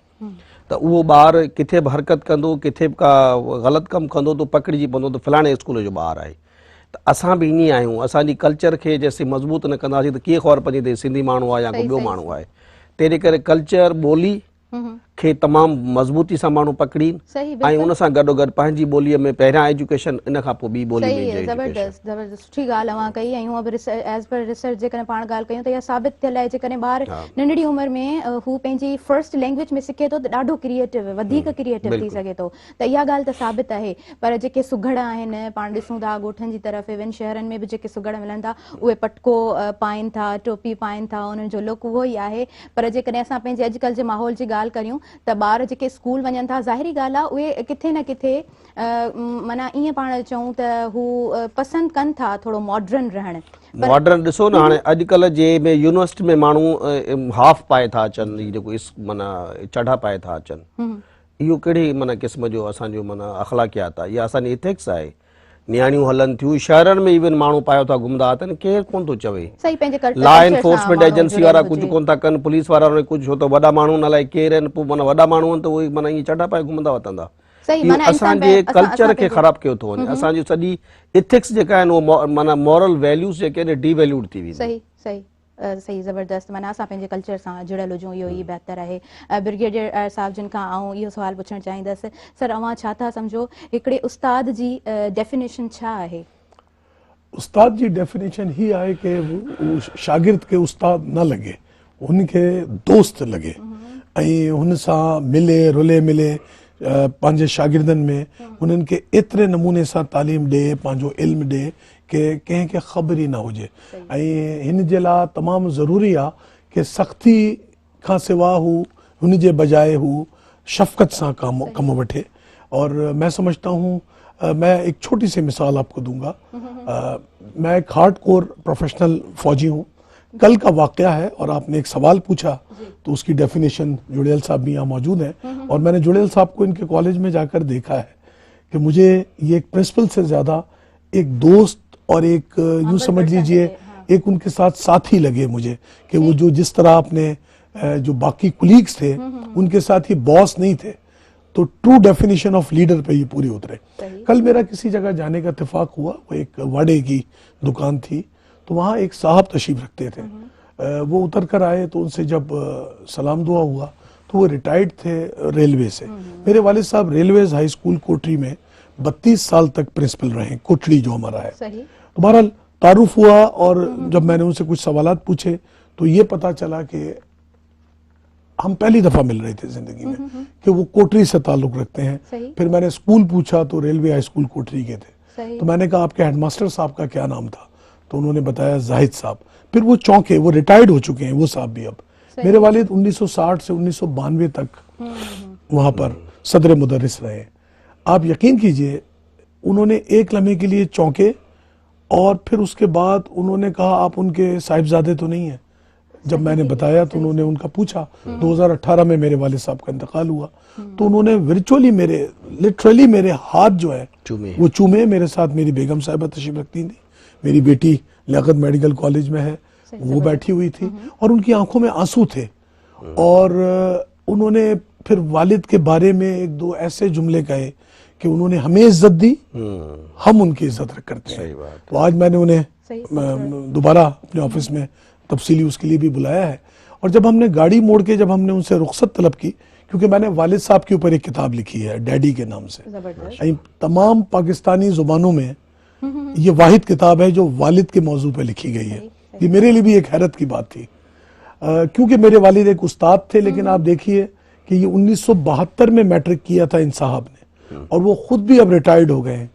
त उहो ॿारु किथे बि हरकत कंदो, किथे बि का ग़लति कमु कंदो त पकड़िजी पवंदो त फलाणे स्कूल जो ॿारु आहे। त असां बि ईअं आहियूं, असांजी कल्चर खे जेसीं मज़बूत न कंदासीं त कीअं ख़बर पवंदी त सिंधी माण्हू आहे या को ॿियो माण्हू आहे। तंहिंजे करे कल्चर ॿोली खे तमामु मज़बूती सां माण्हू पकड़ीनि ऐं उन सां गॾोगॾु पंहिंजी ॿोलीअ में पहिरियां एजुकेशन, इन खां पोइ ॿी ॿोली में। ज़बरदस्त ज़बरदस्त, सुठी ॻाल्हि अवां कई। ऐं हूअं बि एज़ पर रिसर्च जेकॾहिं पाण ॻाल्हि कयूं त इहा साबित थियल आहे, जेकॾहिं ॿारु नंढड़ी उमिरि में हू पंहिंजी फर्स्ट लैंग्वेज में सिखे थो त ॾाढो क्रिएटिव, वधीक क्रिएटिव थी सघे थो। त इहा ॻाल्हि त साबित आहे। पर जेके सुघड़ आहिनि, पाण ॾिसूं था ॻोठनि जी तरफ़, इवन शहरनि में बि जेके सुघड़ मिलनि था, उहे पटको पाइनि था, टोपी पाइनि था, उन्हनि जो लुक उहो ई आहे। पर जेकॾहिं असां पंहिंजे अॼुकल्ह जे माहौल जी ॻाल्हि करियूं त ॿार जेके स्कूल वञनि था, ज़ाहिरी ॻाल्हि आहे उहे किथे न किथे माना ईअं पाण चऊं त हू पसंदि कनि था थोरो मॉडर्न रहणु। मॉडर्न ॾिसो न, हाणे अॼुकल्ह जे में यूनिवर्सिटी में माण्हू हाफ पाए था अचनि, जेको माना चढ़ा पाए था अचनि। इहो कहिड़ी माना क़िस्म जो असांजो माना अख़लाक़ियात आहे? इहा असांजी इथिक्स आहे। नियाणियूं हलनि थियूं, शहरनि में इवन माण्हू पायो था घुमंदा अथनि, केरु कोन थो चवे। लॉ एनफोर्समेंट एजेंसी वारा कुझु कोन था कनि, पुलिस वारा कुझु, छो त वॾा माण्हू न अलाए केरु आहिनि, पोइ माना वॾा माण्हू आहिनि त उहे माना ईअं चढ़ा पाए घुमंदा वठंदा। असांजे कल्चर खे ख़राबु कयो थो वञे। असांजी सॼी इथिक्स जेका आहिनि उहो माना मॉरल वैल्यूज़ जेके आहिनि डिवैल्यूड थी वेंदी। सही ज़बरदस्त। माना असां पंहिंजे कल्चर सां जुड़ियल हुजूं, इहो ई बहितर आहे। ब्रिगेडियर साहिब जिन खां आऊं इहो सुवाल पुछणु चाहींदसि, सर अवां छा था सम्झो हिकिड़े उस्ताद जी डेफिनेशन छा आहे? उस्ताद जी डेफिनेशन ही आहे कि शागिर्द के उस्ताद न लगे, उनके दोस्त लगे ऐं हुन सां मिले रुले मिले पंहिंजे शागिर्दनि में उन्हनि खे एतिरे नमूने सां तालीम ॾे, पंहिंजो इल्मु ॾे कि कंहिंखे ख़बर ई न हुजे। ऐं हिन जे लाइ तमामु ज़रूरी आहे कि सख़्ती खां सिवा हू हुन जे बजाय हू शफ़क़त सां कम वठे। और मैं समझता हूँ, मैं एक छोटी सी मिसाल आपको दूंगा। मैं एक हार्ड कोर प्रोफेशनल फौजी हूँ। कल का वाक़या है और आपने एक सवाल पूछा तो उसकी डेफिनेशन जुड़ैल साहब भी यहाँ मौजूद हैं और मैंने जुड़ैल साहब को इनके कॉलेज में जाकर देखा है कि मुझे ये एक प्रिंसिपल से ज़्यादा एक दोस्त और एक यूं समझ लीजिए एक उनके साथ साथी लगे मुझे कि वो जो जिस तरह अपने जो बाकी कुलीग्स थे उनके साथ ही बॉस नहीं थे, तो ट्रू डेफिनेशन ऑफ लीडर पे ये पूरे उतरे। कल मेरा किसी जगह जाने का इत्तेफाक हुआ, वो एक वाड़े की दुकान थी, तो वहाँ एक साहब तशरीफ रखते थे। वो उतर कर आए तो उनसे जब सलाम दुआ हुआ तो वो रिटायर्ड थे रेलवे से। मेरे वालिद साहब रेलवेज हाई स्कूल कोटरी में 32 साल तक प्रिंसिपल रहे, कोटरी जो हमारा है। तो बहरहाल तारुफ हुआ और जब मैंने उनसे कुछ सवालात पूछे तो ये पता चला कि हम पहली दफा मिल रहे थे जिंदगी में कि वो कोटरी से ताल्लुक रखते हैं। फिर मैंने स्कूल पूछा तो रेलवे हाई स्कूल कोटरी के थे। तो मैंने कहा आपके हेडमास्टर साहब का क्या नाम था, तो उन्होंने बताया जाहिद साहब। फिर वो चौंके, वो रिटायर्ड हो चुके हैं वो साहब भी अब। मेरे वालिद 1960 से 1992 तक वहां पर सदर मुदर्रिस रहे। आप यकीन कीजिए उन्होंने एक लम्हे के लिए चौंके और फिर उसके बाद उन्होंने कहा आप उनके साहिबजादे तो नहीं है। जब मैंने बताया तो उन्होंने उनका पूछा। 2018 में मेरे वालिद साहब का इंतकाल हुआ तो उन्होंने वर्चुअली मेरे लिटरली मेरे हाथ जो है वो चूमे। मेरे साथ मेरी बेगम साहिबा तशरीफ रखती थी, मेरी बेटी लियाकत मेडिकल कॉलेज में है, वो बैठी हुई थी और उनकी आंखों में आंसू थे। और उन्होंने फिर वालिद के बारे में एक दो ऐसे जुमले कहे कि उन्होंने हमें इज्जत दी, हम उनकी इज्जत करते हैं। तो आज मैंने उन्हें दोबारा अपने ऑफिस में तफसीली उसके लिए भी बुलाया है। और जब हमने गाड़ी मोड़ के जब हमने उनसे रुखसत तलब की, क्योंकि मैंने वालिद साहब के ऊपर एक किताब लिखी है डैडी के नाम से, तमाम पाकिस्तानी जुबानों में ये वाहिद किताब है जो वालिद के मौजू पे लिखी गई है। ये मेरे लिए भी एक हैरत की बात थी, क्योंकि मेरे वालिद एक उस्ताद थे, लेकिन आप देखिए कि ये 1972 में मैट्रिक किया था इन साहब ने और वो खुद भी अब रिटायर्ड हो गए हैं।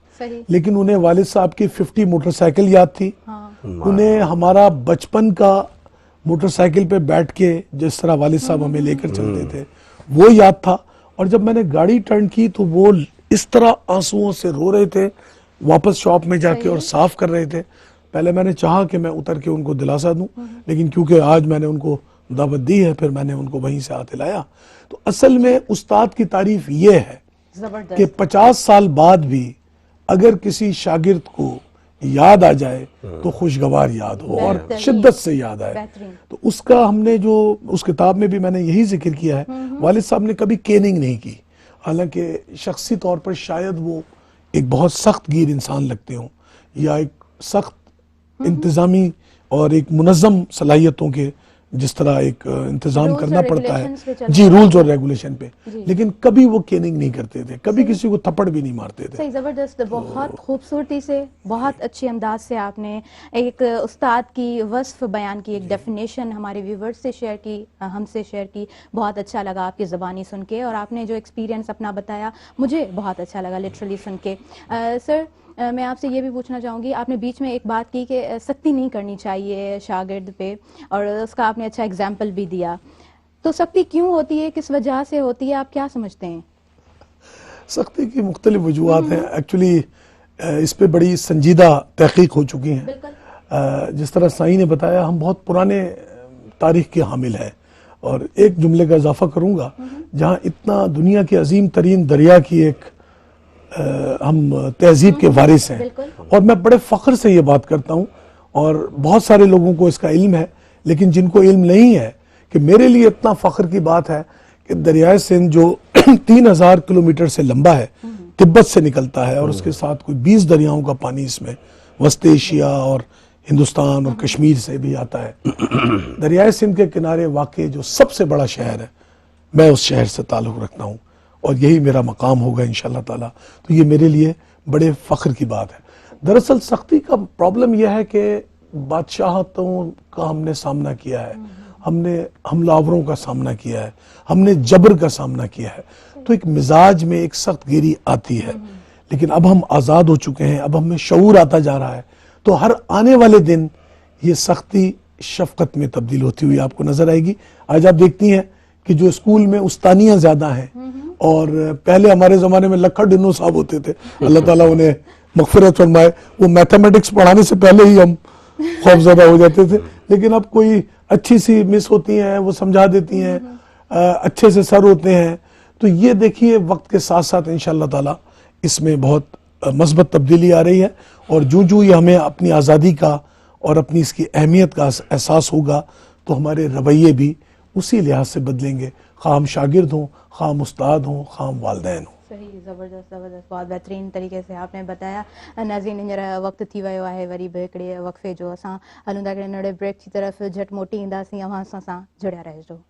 लेकिन उन्हें वालिद साहब की 50 मोटरसाइकिल याद थी। उन्हें हमारा बचपन का मोटरसाइकिल पे बैठ के जिस तरह वालिद साहब हमें लेकर चलते थे वो याद था। और जब मैंने गाड़ी टर्न की तो वो इस तरह आंसुओं से रो रहे थे, वापस शॉप में जाके और साफ कर रहे थे। पहले मैंने चाहा कि मैं उतर के उनको दिलासा दूं, लेकिन क्योंकि आज मैंने उनको दावत दी है फिर मैंने उनको वहीं से हाथ हिलाया। तो असल में उस्ताद की तारीफ ये है कि 50 साल बाद भी अगर किसी शागिर्द को याद आ जाए तो खुशगवार याद हो और शिद्दत से याद आए। तो उसका हमने जो उस किताब में भी मैंने यही जिक्र किया है। वालिद साहब ने कभी केनिंग नहीं की, हालांकि शख्सी तौर पर शायद वो एक बहुत सख्त गिर इंसान लगते हों या एक सख्त इंतजामी और एक मुनज़्ज़म सलाहियतों के जिस तरह एक इंतजाम करना पड़ता है जी, रूल्स और रेगुलेशन पे, लेकिन कभी वो केनिंग नहीं करते थे, कभी किसी को थप्पड़ भी नहीं मारते थे। सही, जबरदस्त, बहुत खूबसूरती से, बहुत अच्छी अंदाज से आपने एक उस्ताद की वस्फ बयान की, एक डेफिनेशन हमारे व्यूवर्स से शेयर की, हमसे शेयर की। बहुत अच्छा लगा आपकी ज़बानी सुन के और आपने जो एक्सपीरियंस अपना बताया मुझे बहुत अच्छा लगा लिटरली सुन के। सर मैं आपसे ये भी पूछना चाहूँगी, आपने बीच में एक बात की कि सख्ती नहीं करनी चाहिए शागिर्द पे और उसका आपने अच्छा एग्जाम्पल भी दिया। तो सख्ती क्यों होती है, किस वजह से होती है, आप क्या समझते हैं? सख्ती की मुख्तलिफ वजूहात हैं। एक्चुअली इस पे बड़ी संजीदा तहकीक हो चुकी हैं। जिस तरह साईं ने बताया हम बहुत पुराने तारीख के हामिल हैं। और एक जुमले का इजाफा करूँगा, जहाँ इतना दुनिया के अजीम तरीन दरिया की एक हम तहजीब के वारिस हैं और मैं बड़े फ़ख्र से ये बात करता हूँ और बहुत सारे लोगों को इसका इल्म है, लेकिन जिनको इल्म नहीं है कि मेरे लिए इतना फ़ख्र की बात है कि दरियाए सिंध जो 3000 किलोमीटर से लंबा है, तिब्बत से निकलता है और उसके साथ कोई 20 दरियाओं का पानी इसमें वस्त एशिया और हिंदुस्तान और कश्मीर से भी आता है। दरियाए सिंध के किनारे वाक़ई जो सबसे बड़ा शहर है, मैं उस शहर से ताल्लुक़ रखता हूँ और यही मेरा मकाम होगा इंशाअल्लाह ताला। तो ये मेरे लिए बड़े फ़ख्र की बात है। दरअसल सख्ती का प्रॉब्लम यह है कि बादशाहतों का हमने सामना किया है, हमने हमलावरों का सामना किया है, हमने जबर का सामना किया है, तो एक मिजाज में एक सख्त गिरी आती है। लेकिन अब हम आज़ाद हो चुके हैं, अब हमें शऊर आता जा रहा है, तो हर आने वाले दिन ये सख्ती शफकत में तब्दील होती हुई आपको नजर आएगी। आज आप देखती हैं कि जो स्कूल में उस्तानियां ज्यादा हैं और पहले हमारे जमाने में लखड़ डिनो साहब होते थे, अल्लाह ताला उन्हें मगफिरत फरमाए, वो मैथमेटिक्स पढ़ाने से पहले ही हम खौफजदा हो जाते थे। लेकिन अब कोई अच्छी सी मिस होती हैं, वो समझा देती हैं, अच्छे से सर होते हैं। तो ये देखिए वक्त के साथ साथ इंशाअल्लाह ताला इसमें बहुत मस्बत तब्दीली आ रही है और जो ये हमें अपनी आज़ादी का और अपनी इसकी अहमियत का एहसास होगा तो हमारे रवैये भी उसी लिहाज से बदलेंगे, ख़ाह हम शागिर्द हों, ख़ाह हम उस्ताद हों, ख़ाह हम वालिदैन हों। सही, ज़बरदस्त ज़बरदस्त, बहुत बेहतरीन तरीक़े से आपने बताया। नाज़रीन, हींअर वक़्तु थी वियो आहे वरी बि हिकिड़े वक़फ़े जो, असां हलूं था हिकिड़े नंढे ब्रेक जी तरफ़, झटि मोटी ईंदासीं, अवां असां सां जुड़िया रहिजो।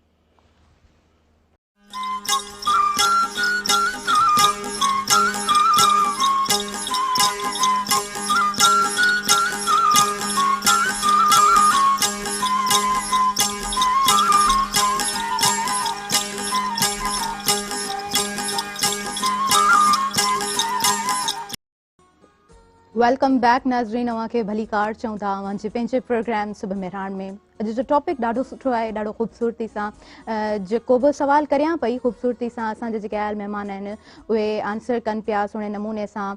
वेलकम बैक नाज़रीन, अवां खे भली कार चऊं था अवां जे पंहिंजे प्रोग्राम सुबह मेहरान में। अॼु जो टॉपिक ॾाढो सुठो आहे, ॾाढो ख़ूबसूरती सां जेको बि सवाल करियां पई ख़ूबसूरती सां असांजे जेके आयल महिमान आहिनि उहे आंसर कनि पिया सुहिणे नमूने सां,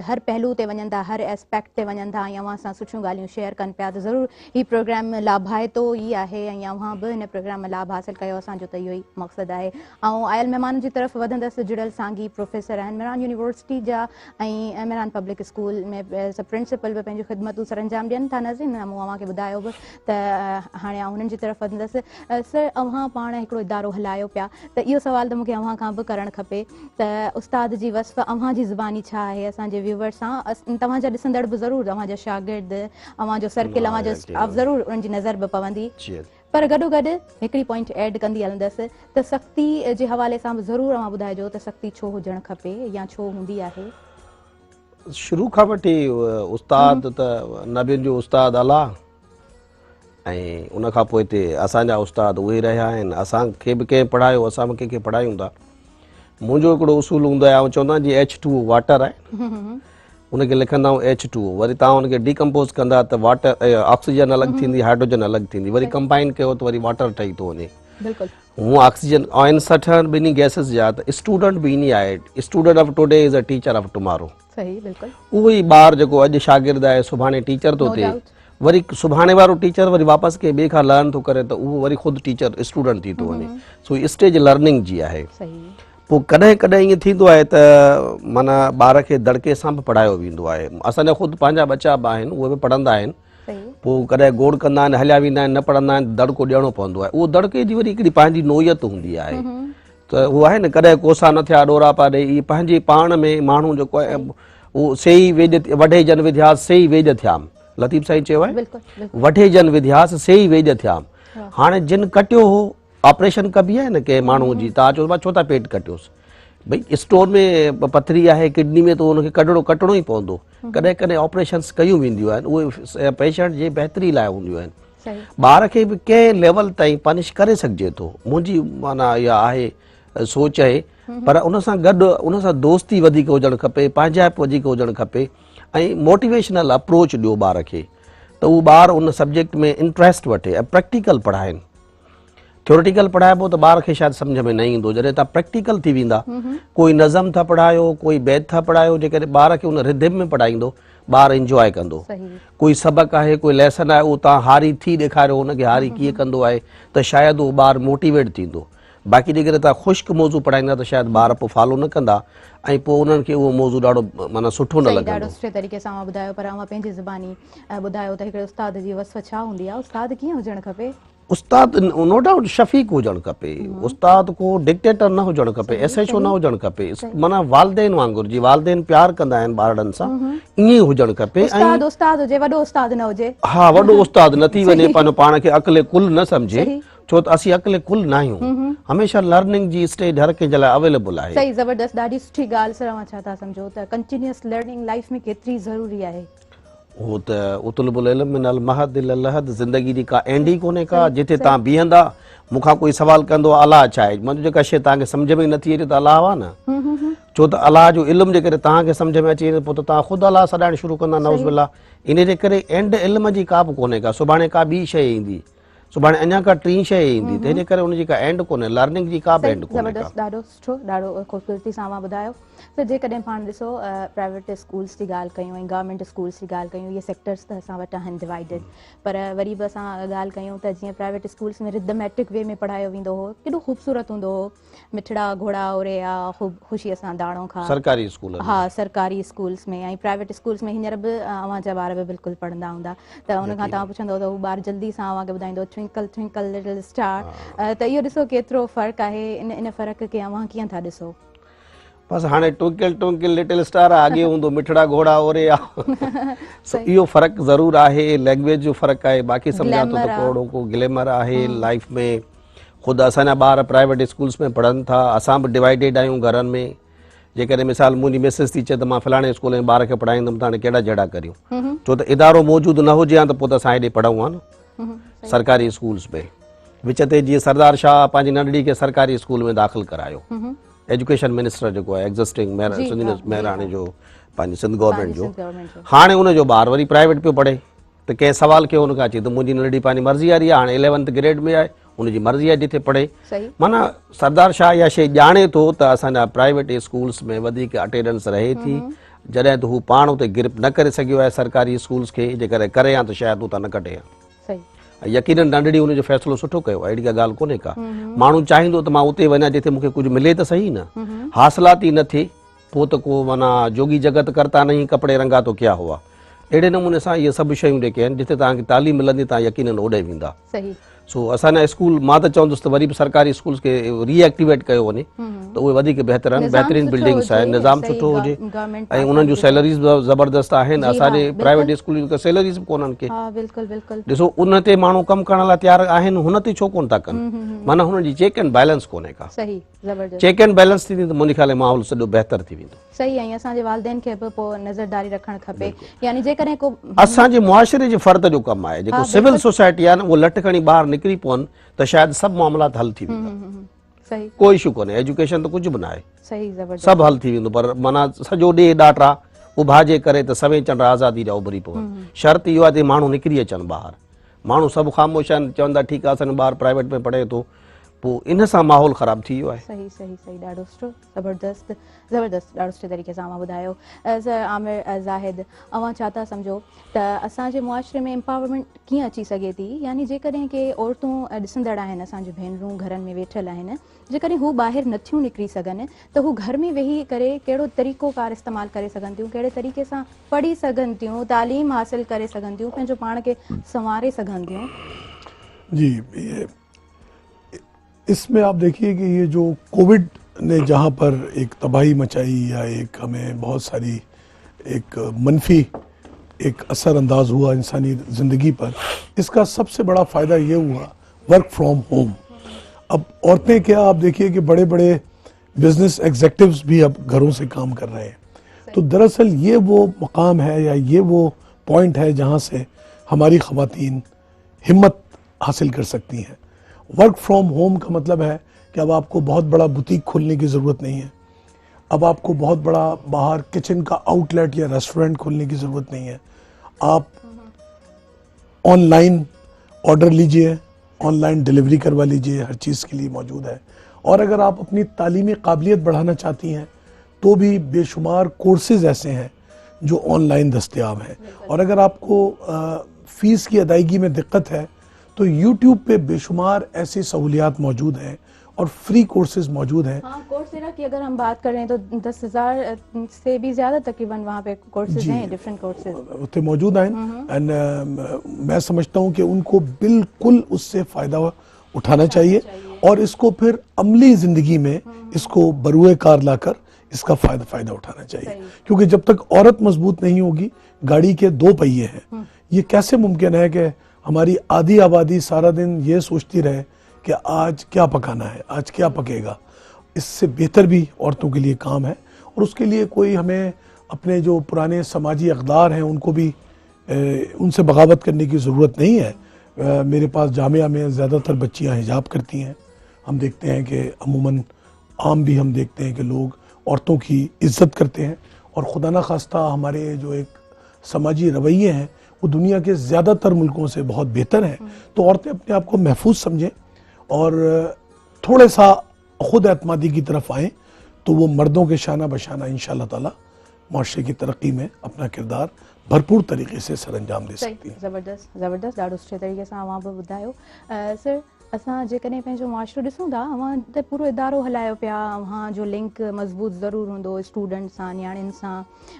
हर पहलू ते वञनि था, हर एस्पेक्ट ते वञनि था ऐं अवां सां सुठियूं ॻाल्हियूं शेयर कनि पिया। त ज़रूरु हीउ प्रोग्राम लाभाइतो ई आहे ऐं अवां बि हिन प्रोग्राम में लाभ हासिलु कयो, असांजो त इहो ई मक़सदु आहे। ऐं आयल महिमाननि जी तरफ़ वधंदसि। जुड़ियल साङ्गी प्रोफेसर आहिनि मेहरान यूनिवर्सिटी जा ऐं मेहरान पब्लिक स्कूल में एज़ अ प्रिंसिपल बि पंहिंजूं ख़िदमतूं सर अंजाम ॾियनि था। नाज़रीन, मूं अव्हांखे ॿुधायो बि त हाणे आउं उन्हनि जी तरफ़ वधंदसि। सर, अव्हां पाण हिकिड़ो इदारो हलायो पिया, त इहो सवाल त मूंखे अव्हां खां बि करणु खपे त उस्ताद जी वस्फ़ अव्हां जी ज़ुबानी छा आहे असांजे व्यूवर्स सां? तव्हांजा ॾिसंदड़ बि ज़रूरु, तव्हांजा शागिर्द, अव्हांजो सर्किल, अव्हांजो स्टाफ, ज़रूरु उन्हनि जी नज़र बि पवंदी। पर गॾोगॾु हिकिड़ी पॉइंट ऐड कंदी हलंदसि त सख़्ती जे हवाले सां बि ज़रूरु अव्हां ॿुधाइजो त सख़्ती छो हुजणु खपे या छो हूंदी आहे? शुरू खां वठी उस्ताद त नबियुनि जो उस्ताद अलाह ऐं उन खां पोइ हिते असांजा उस्ताद उहे रहिया आहिनि। असांखे बि कंहिं पढ़ायो, असां बि कंहिंखे पढ़ायूं था। मुंहिंजो हिकिड़ो उसूल हूंदो आहे, चवंदा आहिनि जीअं H2O वाटर आहे, उनखे लिखंदा आहियूं H2O, वरी तव्हां उनखे डिकम्पोज़ कंदा त वाटर ऑक्सीजन अलॻि थींदी, हाइड्रोजन अलॻि थींदी, वरी कंबाइन कयो त वरी वाटर ठही थो वञे। हूअं ऑक्सीजन आहिनि 60 ॿिन्ही गैसिस जा, त स्टूडेंट बि इन आहे। Student of today is a teacher of tomorrow. उहो ई ॿारु जेको अॼु शागिर्द आहे सुभाणे टीचर थो थिए, वरी सुभाणे वारो टीचर वरी वापसि कंहिं ॿिए खां लर्न थो करे त उहो वरी ख़ुदि टीचर स्टूडेंट थी थो वञे। सो स्टेज लर्निंग जी आहे। पोइ कॾहिं कॾहिं ईअं थींदो आहे त माना ॿार खे दड़के सां बि पढ़ायो वेंदो आहे। असांजा ख़ुदि पंहिंजा बचा बि आहिनि, उहे बि पढ़ंदा आहिनि। पोइ कॾहिं गोड़ कंदा आहिनि, हलिया वेंदा आहिनि, न पढ़ंदा आहिनि, दड़को ॾियणो पवंदो आहे। उहो दड़के जी वरी हिकिड़ी पंहिंजी नोयत हूंदी आहे। त उहो आहे न, कॾहिं कोसा न थिया ॾोरा पा ॾे, इहे पंहिंजे पाण में माण्हू जेको आहे उहो सेई वेज वढे जन विधियास सेई वेज थिया। लतीफ़ साईं चयो आहे, वढे जन विधियास सेई वेज थिया। हाणे जिन कटियो हो, ऑपरेशन कबी आहे न कंहिं माण्हू जी, तव्हां चओ छो था पेट कटियोसि, भई स्टोन में पथरी आहे किडनी में, त उनखे कढणो ई पवंदो। कॾहिं कॾहिं ऑपरेशन्स कयूं वेंदियूं आहिनि, उहे पेशेंट जे बहितरी लाइ हूंदियूं आहिनि। ॿार खे बि कंहिं लेवल ताईं पनिश करे सघिजे थो, मुंहिंजी माना इहा आहे सोच आहे। पर उन सां गॾु उन सां दोस्ती वधीक हुजणु खपे, पंहिंजाइप वधीक हुजणु खपे ऐं मोटिवेशनल अप्रोच ॾियो ॿार खे, त उहो ॿार उन सब्जेक्ट में इंट्रस्ट वठे ऐं प्रैक्टिकल पढ़ाइनि। थ्योरेटिकल पढ़ाइबो त ॿार खे शायदि सम्झ में न ईंदो। जॾहिं तव्हां प्रैक्टिकल थी वेंदा, कोई नज़म था पढ़ायो, कोई बैत था पढ़ायो, जेकॾहिं ॿार खे उन रिधिम में पढ़ाईंदो, ॿार इंजॉय कंदो। कोई सबक़ु आहे, कोई लेसन आहे, उहो तव्हां हारी थी ॾेखारियो हुनखे हारी कीअं कंदो आहे, त शायदि उहो ॿारु मोटिवेट थींदो। बाक़ी जेकॾहिं तव्हां ख़ुश्क मौज़ू पढ़ाईंदा त शायदि ॿार पोइ फॉलो न कंदा ऐं पोइ उन्हनि खे उहो मौज़ू ॾाढो माना सुठो न लॻंदो। ॾाढो सुठे तरीक़े सां ॿुधायो। पर अव्हां पंहिंजी ज़ुबानी ॿुधायो त हिकिड़े उस्ताद जी वस्फ़ छा हूंदी आहे? उस्ताद कीअं हुजणु खपे? उस्ताद नो डाउट शफ़ीक हुजणु खपे। उस्ताद को डिक्टेटर न हुजणु खपे, SHO न हुजणु खपे। माना वालदेन वांगुरु, जीअं वालदेन प्यार कंदा आहिनि ॿारनि सां, ईअं ई हुजणु खपे। उस्ताद हुजे, वॾो उस्ताद न हुजे। हा, वॾो उस्ताद न थी वञे, पंहिंजो पाण खे अक़िले कुल न सम्झे, छो त असीं अक़िले कुल न आहियूं। हमेशह लर्निंग जी स्टेज हर कंहिंजे लाइ अवेलेबल आहे। सही, ज़बरदस्त, ॾाढी सुठी ॻाल्हि। सर, अव्हां छा था सम्झो त कंटिन्यूअस लर्निंग लाइफ में केतिरी ज़रूरी आहे? उहो त उतलबुल इल्म मिनल महद इलल लहद, ज़िंदगी जी का एंड ई कोन्हे का। जिथे तव्हां बीहंदा, मूंखां कोई सवाल कंदो अलाह छा आहे, मुंहिंजो जेका शइ तव्हांखे सम्झ में नथी अचे त अलाह आहे न। छो त अलाह जो इल्मु जेकॾहिं तव्हांखे सम्झ में अची वञे पोइ त तव्हां ख़ुदि अलाह सॾाइणु शुरू कंदा, नौज़ बिल्लाह। इन जे करे एंड इल्म जी का बि कोन्हे का। सुभाणे का ॿी शइ ईंदी, सुभाणे अञा का टीं शइ ईंदी तंहिंजे करे उनजी का एंड कोन्हे, लर्निंग जी का बि एंड कोन्हे का। ज़बरदस्त, ॾाढो सुठो, ॾाढो ख़ूबसूरती सां मां ॿुधायो। त जेकॾहिं पाण ॾिसो प्राइवेट स्कूल्स जी ॻाल्हि कयूं ऐं गवर्नमेंट स्कूल्स जी ॻाल्हि कयूं, इहे सेक्टर्स त असां वटि आहिनि डिवाइडिड, पर वरी बि असां ॻाल्हि कयूं त जीअं प्राइवेट स्कूल्स में रिदमेटिक वे में पढ़ायो वेंदो हो, केॾो ख़ूबसूरत हूंदो हो, मिठड़ा घोड़ा ओरे या ख़ूब ख़ुशीअ सां दाणो खा। सरकारी स्कूल हा, सरकारी स्कूल्स में ऐं प्राइवेट स्कूल्स में हींअर बि अव्हां जा ॿार बि बिल्कुलु पढ़ंदा हूंदा, त उन खां तव्हां पुछंदो त हू ॿार जल्दी सां अव्हांखे ॿुधाईंदो ट्विंकल ट्विंकल लिटिल स्टार, त इहो ॾिसो केतिरो फ़र्क़ु आहे। इन फ़र्क़ु खे अव्हां कीअं था ॾिसो? बस हाणे ट्विंकल ट्विंकल लिटिल स्टार आगे हूंदो मिठड़ा घोड़ा ओरे इहो फ़र्क़ु ज़रूर आहे, लैंग्वेज जो फ़र्क़ु आहे, बाक़ी सम्झा थो त कोड़ो को ग्लैमर आहे लाइफ में। ख़ुदि असांजा ॿार प्राइवेट स्कूल्स में पढ़नि था, असां बि डिवाइडेड आहियूं घरनि में। जेकॾहिं मिसाल मुंहिंजी मिसिस थी चए त मां फलाणे स्कूल में ॿार खे पढ़ाईंदुमि त हाणे कहिड़ा जहिड़ा करियूं, छो त इदारो मौजूदु न हुजे हा त पोइ त असां हेॾे पढ़ूं हा न सरकारी स्कूल्स में। विच ते जीअं सरदार शाह पंहिंजी नंढड़ी खे सरकारी स्कूल में दाख़िल करायो, एजुकेशन मिनिस्टर जेको आहे एग्ज़िस्टिंग महिराणे जो पंहिंजी सिंध गवर्नमेंट जो, हाणे उनजो ॿारु वरी प्राइवेट पियो पढ़े त कंहिं सवाल कयो हुनखां अची त मुंहिंजी नंढड़ी पंहिंजी मर्ज़ी वारी आहे, हाणे 11th ग्रेड में आहे, उनजी मर्ज़ी आहे जिथे पढ़े। माना सरदार शाह इहा शइ ॼाणे थो त असांजा प्राइवेट स्कूल्स में वधीक अटेंडेंस रहे थी, जॾहिं त हू पाण उते गिरफ़ न करे सघियो आहे सरकारी स्कूल्स खे, जेकॾहिं करे हा त शायदि उतां न कढे हा। यकीनन नंढड़ी उनजो फ़ैसिलो सुठो कयो आहे, अहिड़ी का ॻाल्हि कोन्हे का। माण्हू चाहींदो त मां उते वञा जिथे मूंखे कुझु मिले त सही न, हासिलात ई न थिए पोइ त को माना जोगी जगत करता नहीं कपिड़े रंगा तो क्या हुआ, अहिड़े नमूने सां इहे सभु शयूं जेके आहिनि जिथे तव्हांखे तालीम मिलंदी तव्हां यकीनन ओॾे वेंदा। सो असांजा स्कूल मां त चवंदुसि त वरी बि सरकारी स्कूल्स खे रीएक्टिवेट कयो वञे त उहे वधीक बहितर आहिनि, बहितरीन बिल्डिंग्स आहिनि, निज़ाम सुठो हुजे ऐं उन्हनि जूं सैलरीज़ बि ज़बरदस्त आहिनि। असांजे प्राइवेट स्कूल जूं सैलरीज़ बि कोन्हनि के, ॾिसो उन ते माण्हू कमु करण लाइ तयारु आहिनि, हुन ते छो कोन था कनि, माना हुननि जी चेक एंड बैलेंस कोन्हे का। चेक एंड बैलेंस थींदी त मुंहिंजे ख़्याल में माहौल सॼो बहितर थी वेंदो। सही ऐं असांजे वालिदैन खे बि पोइ नज़रदारी रखणु खपे, यानी जेकॾहिं को असांजे मुआशिरे जे फ़र्द जो कमु आहे, जेको सिविल सोसाइटी आहे न उहो लट खणी ॿाहिरि निकिरी पवनि त शायदि सभु मामलात हल थी वेंदा, कोई इशू कोन्हे, एजुकेशन त कुझु बि न आहे, सभु हल थी वेंदो। पर माना सॼो ॾे ॾाटा उभाजे करे त सवें चंड आज़ादी जा उभरी पवनि, शर्त इहो आहे त माण्हू निकिरी अचनि ॿाहिरि। माण्हू सभु ख़ामोश आहिनि, चवंदा ठीकु आहे असांजो ॿारु प्राइवेट में पढ़े थो, पोइ इन सां माहौल ख़राब थी वियो आहे। सही सही सही, ॾाढो सुठो, ज़बरदस्त ज़बरदस्त, ॾाढो सुठे तरीक़े सां मां ॿुधायो। आमिर ज़ाहिद, अव्हां छा था सम्झो त असांजे मुआशिरे में एम्पावरमेंट कीअं अची सघे थी, यानी जेकॾहिं के औरतूं ॾिसंदड़ आहिनि, असांजूं भेनरूं घरनि में वेठल आहिनि, जेकॾहिं हू ॿाहिरि नथियूं निकिरी सघनि त हू घर में वेही करे कहिड़ो तरीक़ोकार इस्तेमालु करे सघनि थियूं, कहिड़े तरीक़े सां पढ़ी सघनि थियूं, तालीम हासिल करे सघनि थियूं, पंहिंजो पाण खे संवारे सघनि थियूं? जी, इसमें आप देखिए कि ये जो कोविड ने जहाँ पर एक तबाही मचाई या एक हमें बहुत सारी एक मनफी एक असर अंदाज हुआ इंसानी ज़िंदगी पर, इसका सबसे बड़ा फ़ायदा ये हुआ वर्क फ्रॉम होम। अब औरतें क्या, आप देखिए कि बड़े बड़े बिजनेस एग्जेक्टिव्स भी अब घरों से काम कर रहे हैं, तो दरअसल ये वो मकाम है या ये वो पॉइंट है जहाँ से हमारी ख़वातीन हिम्मत हासिल कर सकती हैं। वर्क फ्रॉम होम का मतलब है कि अब आपको बहुत बड़ा बुटीक खोलने की ज़रूरत नहीं है, अब आपको बहुत बड़ा बाहर किचन का आउटलेट या रेस्टोरेंट खोलने की ज़रूरत नहीं है। आप ऑनलाइन ऑर्डर लीजिए, ऑनलाइन डिलीवरी करवा लीजिए, हर चीज़ के लिए मौजूद है। और अगर आप अपनी तालीमी काबिलियत बढ़ाना चाहती हैं तो भी बेशुमार कोर्सेज़ ऐसे हैं जो ऑनलाइन दस्तयाब हैं। और अगर आपको फ़ीस की अदायगी में दिक्कत है तो YouTube पे बेशुमार ऐसी सहूलियात मौजूद हैं और फ्री कोर्सेज मौजूद हैं। हाँ, कोर्सेरा की अगर हम बात करें तो 10,000 से भी ज़्यादा तकरीबन वहाँ पे कोर्सेज हैं, डिफरेंट कोर्सेज उतने मौजूद हैं। एंड मैं समझता हूँ कि उनको बिल्कुल उससे फ़ायदा उठाना चाहिए और इसको फिर अमली ज़िंदगी में इसको बरूए कार लाकर इसका फ़ायदा उठाना चाहिए, क्योंकि जब तक औरत मजबूत नहीं होगी, गाड़ी के दो पहिए हैं। ये कैसे मुमकिन है कि हमारी आधी आबादी सारा दिन ये सोचती रहे कि आज क्या पकाना है, आज क्या पकेगा। इससे बेहतर भी औरतों के लिए काम है और उसके लिए कोई हमें अपने जो पुराने समाजी अक़दार हैं उनको भी उनसे बगावत करने की ज़रूरत नहीं है। मेरे पास जामिया में ज़्यादातर बच्चियां हिजाब करती हैं। हम देखते हैं कि अमूमन आम भी हम देखते हैं कि लोग औरतों की इज़्ज़त करते हैं और खुदा न खास्ता हमारे जो एक समाजी रवैये हैं वो दुनिया के ज़्यादातर मुल्कों से बहुत बेहतर है। तो औरतें अपने आप को महफूज समझें और थोड़े सा खुद एतमादी की तरफ आएँ तो वो मर्दों के शाना बशाना इंशाअल्लाह ताला माशरे की तरक्की में अपना किरदार भरपूर तरीके से सरअंजाम दे सकती हैं। ज़बरदस्त ज़बरदस्त ॾाढो सुठे तरीक़े सां अवां बि ॿुधायो। सर असां जेकॾहिं पंहिंजो मुआशिरो ॾिसूं था, अवां त पूरो इदारो हलायो पिया, अवां जो लिंक मज़बूत ज़रूरु हूंदो स्टूडेंट सां, नियाणियुनि सां,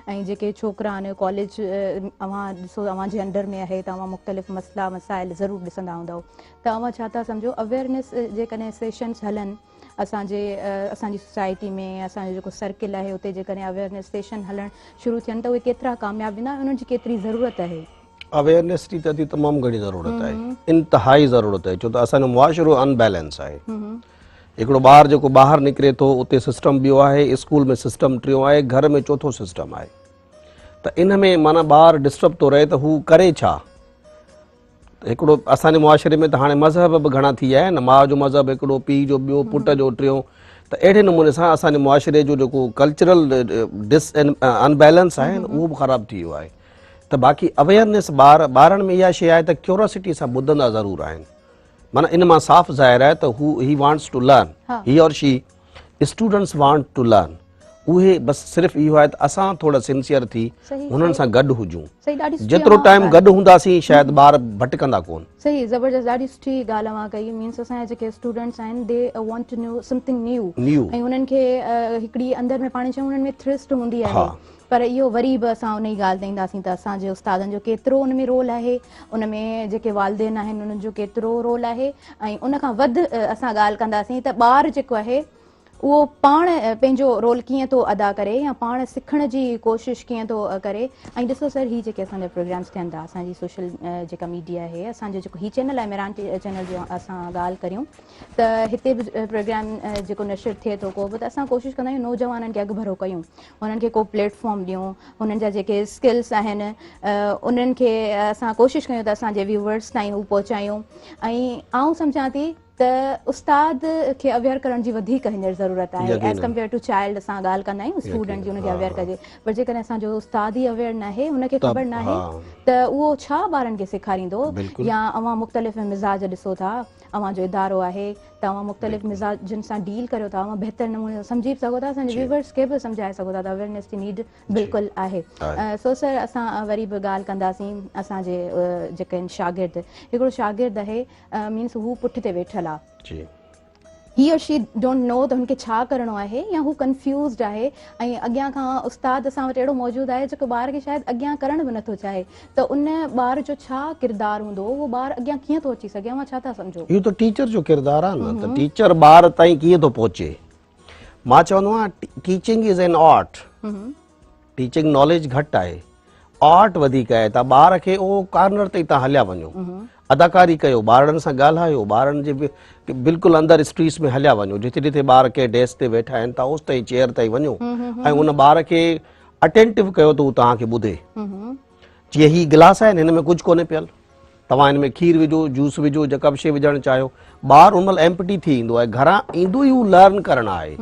ऐं जेके छोकिरा आहिनि कॉलेज अवां ॾिसो अवां जे अंडर में आहे त अवां मुख़्तलिफ़ मसइला मसाइल ज़रूरु ॾिसंदा हूंदव, त अवां छा था सम्झो अवेयरनेस जेकॾहिं सेशन्स हलनि असांजी सोसाइटी में, असांजो जेको सर्किल आहे उते जेकॾहिं अवेयरनेस सेशन हलणु शुरू थियनि त उहे केतिरा कामयाबु वेंदा, उन्हनि जी केतिरी ज़रूरत आहे? अवेयरनेस की त तमामु घणी ज़रूरत आहे, इंतिहाई ज़रूरत आहे, छो त असांजो मुआशिरो अनबैलेंस आहे। हिकिड़ो ॿारु जेको ॿाहिरि निकिरे थो उते सिस्टम ॿियो आहे, स्कूल में सिस्टम टियों आहे, घर में चौथों सिस्टम आहे, त इन में माना ॿारु डिस्टर्ब थो रहे त हू करे छा? हिकिड़ो असांजे मुआशिरे में त हाणे मज़हब बि घणा थी विया आहिनि, माउ जो मज़हब हिकिड़ो, पीउ जो ॿियो, पुट जो टियों, त अहिड़े नमूने सां असांजे मुआशिरे जो जेको कल्चरल अनबैलेंस आहे उहो बि ख़राबु थी वियो आहे। त बाक़ी अवेयरनेस ॿारनि में इहा शइ आहे त क्यूरोसिटी सां ॿुधंदा ज़रूरु आहिनि, माना इन मां साफ़ ज़ाहिर आहे त he wants two learn, he or she students want to learn. उहे बसि सिर्फ़ु इहो आहे त असां थोरा सिंसियर थी हुननि सां गॾु हुजूं, जेतिरो टाइम गॾु हूंदासीं शायदि ॿार भटकंदा कोन। सही, ज़बरदस्त, ॾाढी सुठी ॻाल्हि अवां कई। मीन्स असांजा जेके स्टूडेंट्स आहिनि they want to know something new, ऐं उन्हनि खे हिकिड़ी अंदरि में पाण चऊं उन्हनि में थ्रिस्ट हूंदी आहे, पर इहो वरी बि असां उन ई ॻाल्हि ते ईंदासीं त असांजे उस्तादनि जो केतिरो उन में रोल आहे, उन में जेके वालिदेन आहिनि उन्हनि जो केतिरो रोल आहे, ऐं उन खां वधि असां ॻाल्हि कंदासीं त ॿारु जेको आहे उहो पाण पंहिंजो रोल कीअं थो अदा करे या पाण सिखण जी कोशिशि कीअं थो करे। ऐं ॾिसो सर, हीअ जेके असांजा प्रोग्राम्स थियनि था, असांजी सोशल जेका मीडिया आहे, असांजो जेको हीअ चैनल आहे मेरान चैनल जो असां ॻाल्हि करियूं त हिते बि प्रोग्राम जेको नशर थिए थो को बि, त असां कोशिशि कंदा आहियूं नौजवाननि खे अॻिभरो कयूं, हुननि खे को प्लेटफॉर्म ॾियूं, हुननि जा जेके स्किल्स आहिनि उन्हनि खे असां कोशिशि कयूं त असांजे व्यूवर्स ताईं हू पहुचायूं। ऐं आउं सम्झां थी त उस्ताद खे अवेयर करण जी वधीक हींअर ज़रूरत आहे एज़ कम्पेयर टू चाइल्ड। असां ॻाल्हि कंदा आहियूं स्टूडेंट जी, हुनखे अवेयर कजे, पर जेकॾहिं असांजो उस्ताद ई अवेयर न आहे, हुनखे ख़बर न आहे त उहो छा ॿारनि खे सेखारींदो। या अवां मुख़्तलिफ़ मिज़ाज ॾिसो था, अवां जो इदारो आहे त अवां मुख़्तलिफ़ मिज़ाजनि सां डील करियो था, अवां बहितर नमूने सम्झी सघो था, असांजे व्यूवर्स खे बि सम्झाए सघो था त अवेयरनेस जी नीड बिल्कुलु आहे। सो सर, असां वरी बि ॻाल्हि कंदासीं असांजे जेके आहिनि शागिर्द, हिकिड़ो शागिर्द आहे मीन्स हू पुठिते वेठल आहे, ही और शी डोंट नो त हुनखे छा करिणो आहे, या हू कंफ्यूज़्ड आहे, ऐं अॻियां खां उस्ताद असां वटि अहिड़ो मौजूदु आहे जेको ॿार खे शायदि अॻियां करण बि नथो चाहे, त उन ॿार जो छा किरदारु हूंदो, उहो ॿार अॻियां कीअं थो अची सघे, मां छा था सम्झो? इहो त टीचर जो किरदारु आहे न, त टीचर ॿार ताईं कीअं थो पहुचे। मां चवंदो आहियां teaching is an art, teaching knowledge घटि आहे, आर्ट वधीक आहे। त ॿार खे उहो कार्नर ताईं तव्हां हलिया वञो, अदाकारी कयो, ॿारनि सां ॻाल्हायो, ॿारनि जे बिल्कुलु अंदरि स्ट्रीट्स में हलिया वञो, जिथे जिथे ॿार के डेस्क ते वेठा आहिनि तव्हां उस ताईं चेयर ताईं वञो ऐं उन ॿार खे अटेंटिव कयो त हू तव्हांखे ॿुधे। जीअं ही गिलास आहिनि, हिन में कुझु कोन्हे पियल, तव्हां हिन में खीर विझो, जूस विझो, जेका बि शइ विझणु चाहियो, ॿारु उन महिल एम्पटी थी ईंदो आहे, घरां ईंदो ई हू लर्न करणु आहे।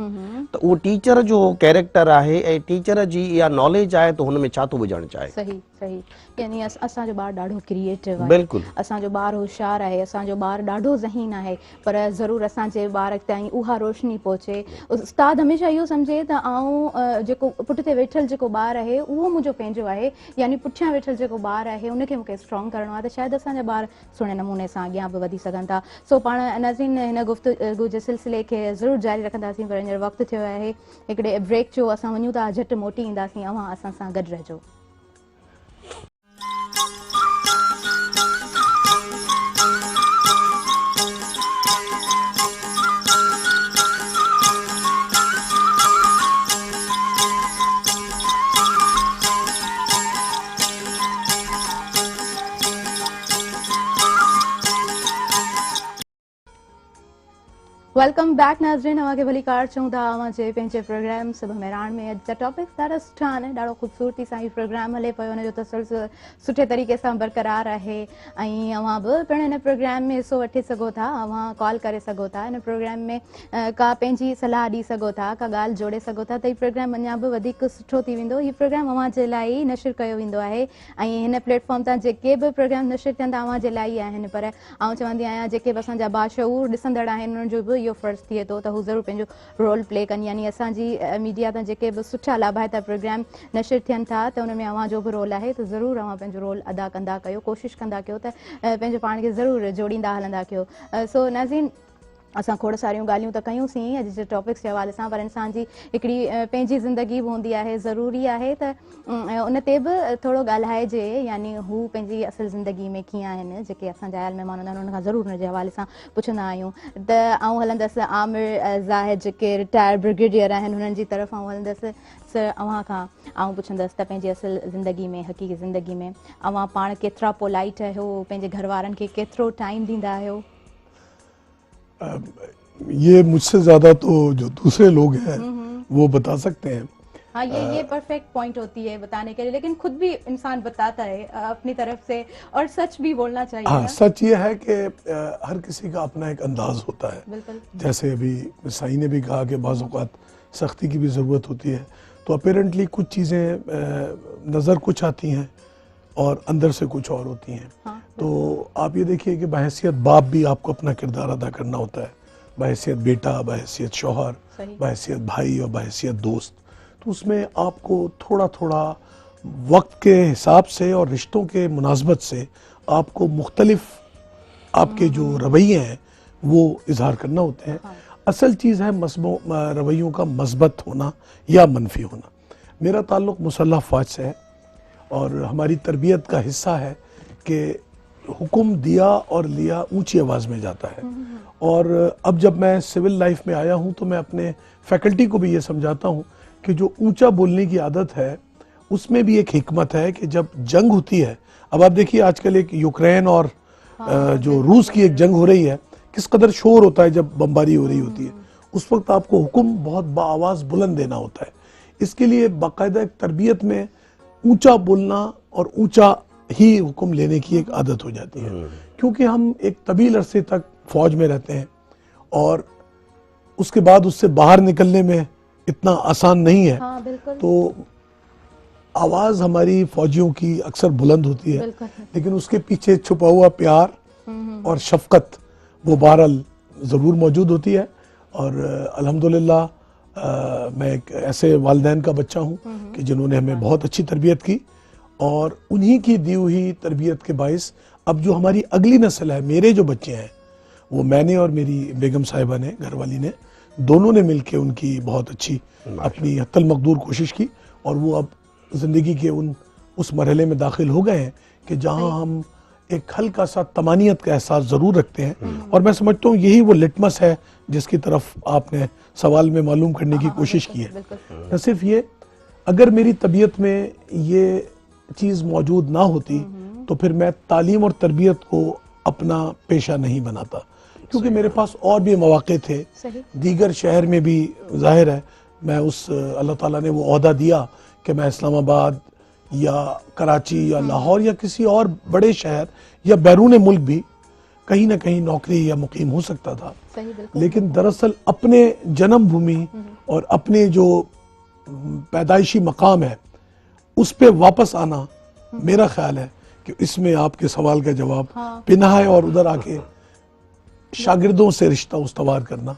त उहो टीचर जो कैरेक्टर आहे ऐं टीचर जी इहा नॉलेज आहे त हुन में छा थो विझणु चाहे। सही सही, यानी असांजो ॿारु ॾाढो क्रिएटिव आहे, बिल्कुलु असांजो ॿारु होशियारु आहे, असांजो ॿारु ॾाढो ज़हीन आहे, पर ज़रूरु असांजे ॿार ताईं उहा रोशनी पहुचे। उस्ताद हमेशह इहो सम्झे त आउं जेको पुठिते वेठल जेको ॿारु आहे उहो मुंहिंजो पंहिंजो आहे, यानी पुठियां वेठल जेको ॿारु आहे उनखे मूंखे स्ट्रॉन्ग करिणो आहे, त शायदि असांजा ॿार सुहिणे नमूने सां अॻियां बि वधी सघनि था। सो पाण नाज़रीन हिन गुफ़्तगू जे सिलसिले खे ज़रूरु जारी रखंदासीं, पर हींअर वक़्तु थियो आहे हिकिड़े ब्रेक जो, असां वञूं था, झटि मोटी ईंदासीं, अवां असां सां गॾु रहिजो। वेलकम बैक नाज़रीन, अवांखे भली कार चऊं था अवां जे पंहिंजे प्रोग्राम सुबह मेरान में। अॼु जा टॉपिक्स ॾाढा सुठा आहिनि, ॾाढो ख़ूबसूरती सां ही प्रोग्राम हले पियो, हुनजो तसलसल सुठे तरीक़े सां बरक़रार आहे। ऐं अवां बि पिणु हिन प्रोग्राम में हिसो वठी सघो था, अवां कॉल करे सघो था, हिन प्रोग्राम में का पंहिंजी सलाह ॾेई सघो था, का ॻाल्हि जोड़े सघो था, त हीउ प्रोग्राम अञा बि वधीक सुठो थी वेंदो। हीउ प्रोग्राम अवां जे लाइ नशर कयो वेंदो आहे ऐं हिन प्लेटफॉर्म तां जेके बि प्रोग्राम नशर थियनि था अवां जे लाइ ई आहिनि, पर आउं चवंदी आहियां जेके बि असांजा बाशऊर ॾिसंदड़ आहिनि उन्हनि जो बि इहो फ़र्ज़ु थिए थो त हू ज़रूरु पंहिंजो रोल प्ले कनि। यानी असांजी मीडिया तां जेके बि सुठा लाभाइता प्रोग्राम नशर थियनि था त उन में अवां जो बि रोल आहे, त ज़रूरु अवां पंहिंजो रोल अदा कंदा कयो, कोशिशि कंदा कयो त पंहिंजो पाण खे ज़रूरु जोड़ींदा हलंदा कयो। सो नाज़रीन, असां खोड़ सारियूं ॻाल्हियूं त कयूंसीं अॼु जे टॉपिक्स जे हवाले सां, पर इंसान जी हिकिड़ी पंहिंजी ज़िंदगी बि हूंदी आहे, ज़रूरी आहे त उन ते बि थोरो ॻाल्हाइजे, यानी हू पंहिंजी असुल ज़िंदगी में कीअं आहिनि। जेके असांजा आयल महिमान हूंदा आहिनि उन खां ज़रूरु हुनजे हवाले सां पुछंदा आहियूं। त आउं हलंदसि आमिर ज़ाहिद जेके रिटायर्ड ब्रिगेडियर आहिनि हुननि जी तरफ़ आउं हलंदसि। सर, अव्हां खां आउं पुछंदसि त पंहिंजी असुल ज़िंदगी में, हक़ीक़ी ज़िंदगी में अव्हां पाण केतिरा पोलाइट आहियो, पंहिंजे घर वारनि खे केतिरो टाइम ॾींदा आहियो? ये मुझसे ज्यादा तो जो दूसरे लोग हैं वो बता सकते हैं। हाँ, ये परफेक्ट पॉइंट होती है बताने के लिए, लेकिन खुद भी इंसान बताता है अपनी तरफ से, और सच भी बोलना चाहिए। हाँ, सच ये है कि हर किसी का अपना एक अंदाज होता है। बिल्कुल। जैसे अभी साई ने भी कहा कि बाज़ औक़ात सख्ती की भी ज़रूरत होती है, तो अपेरेंटली कुछ चीज़ें नज़र कुछ आती हैं और अंदर से कुछ और होती हैं। हाँ, तो आप ये देखिए कि बहैसियत बाप भी आपको अपना किरदार अदा करना होता है, बहैसियत बेटा, बहैसियत शौहर, बहैसियत भाई और बहैसियत दोस्त। तो उसमें आपको थोड़ा थोड़ा वक्त के हिसाब से और रिश्तों के मुनासबत से आपको मुख्तलिफ आपके जो रवैये हैं वो इजहार करना होते हैं। असल चीज़ है रवैयों का मस्बत होना या मनफी होना। मेरा ताल्लुक़ मुसल्लह फ़ौज से है और हमारी तरबियत का हिस्सा है कि हुक्म दिया और लिया ऊंची आवाज़ में जाता है। और अब जब मैं सिविल लाइफ में आया हूं तो मैं अपने फैकल्टी को भी ये समझाता हूं कि जो ऊंचा बोलने की आदत है उसमें भी एक हिकमत है कि जब जंग होती है, अब आप देखिए आजकल एक यूक्रेन और जो रूस की एक जंग हो रही है, किस कदर शोर होता है जब बमबारी हो रही होती है, उस वक्त आपको हुक्म बहुत बाआवाज़ बुलंद देना होता है। इसके लिए बाकायदा एक तरबियत में ऊंचा बोलना और ऊंचा ही हुक्म लेने की एक आदत हो जाती है, क्योंकि हम एक तवील अरसे तक फौज में रहते हैं और उसके बाद उससे बाहर निकलने में इतना आसान नहीं है। हाँ, बिल्कुल। तो आवाज़ हमारी फौजियों की अक्सर बुलंद होती है, लेकिन उसके पीछे छुपा हुआ प्यार और शफकत वो बहरहाल ज़रूर मौजूद होती है। और अल्हम्दुलिल्लाह मैं एक ऐसे वालिदैन का बच्चा हूँ कि जिन्होंने हमें बहुत अच्छी तरबियत की, और उन्हीं की दी हुई तरबियत के बाइस अब जो हमारी अगली नस्ल है, मेरे जो बच्चे हैं, वो मैंने और मेरी बेगम साहिबा ने, घरवाली ने, दोनों ने मिलकर उनकी बहुत अच्छी अपनी हत्तल मकदूर कोशिश की, और वो अब ज़िंदगी के उस मरहले में दाखिल हो गए हैं कि जहाँ हम एक हल्का सा तमानियत का एहसास ज़रूर रखते हैं। और मैं समझता हूँ यही वो लिटमस है जिसकी तरफ आपने सवाल में मालूम करने की कोशिश की है। न सिर्फ ये, अगर मेरी तबीयत में ये चीज़ मौजूद ना होती तो फिर मैं तालीम और तरबियत को अपना पेशा नहीं बनाता, क्योंकि मेरे पास और भी मौके थे दीगर शहर में भी। जाहिर है मैं उस अल्लाह ताला ने वो ओहदा दिया कि मैं इस्लामाबाद या कराची या लाहौर या किसी और बड़े शहर या बैरून मुल्क भी कहीं ना कहीं नौकरी या मुकीम हो सकता था, लेकिन दरअसल अपने जन्मभूमि और अपने जो पैदाइशी मकाम है उस पे वापस आना, मेरा ख्याल है कि इसमें आपके सवाल का जवाब पिना है। और उधर आके शागिर्दों से रिश्ता उस्तवार करना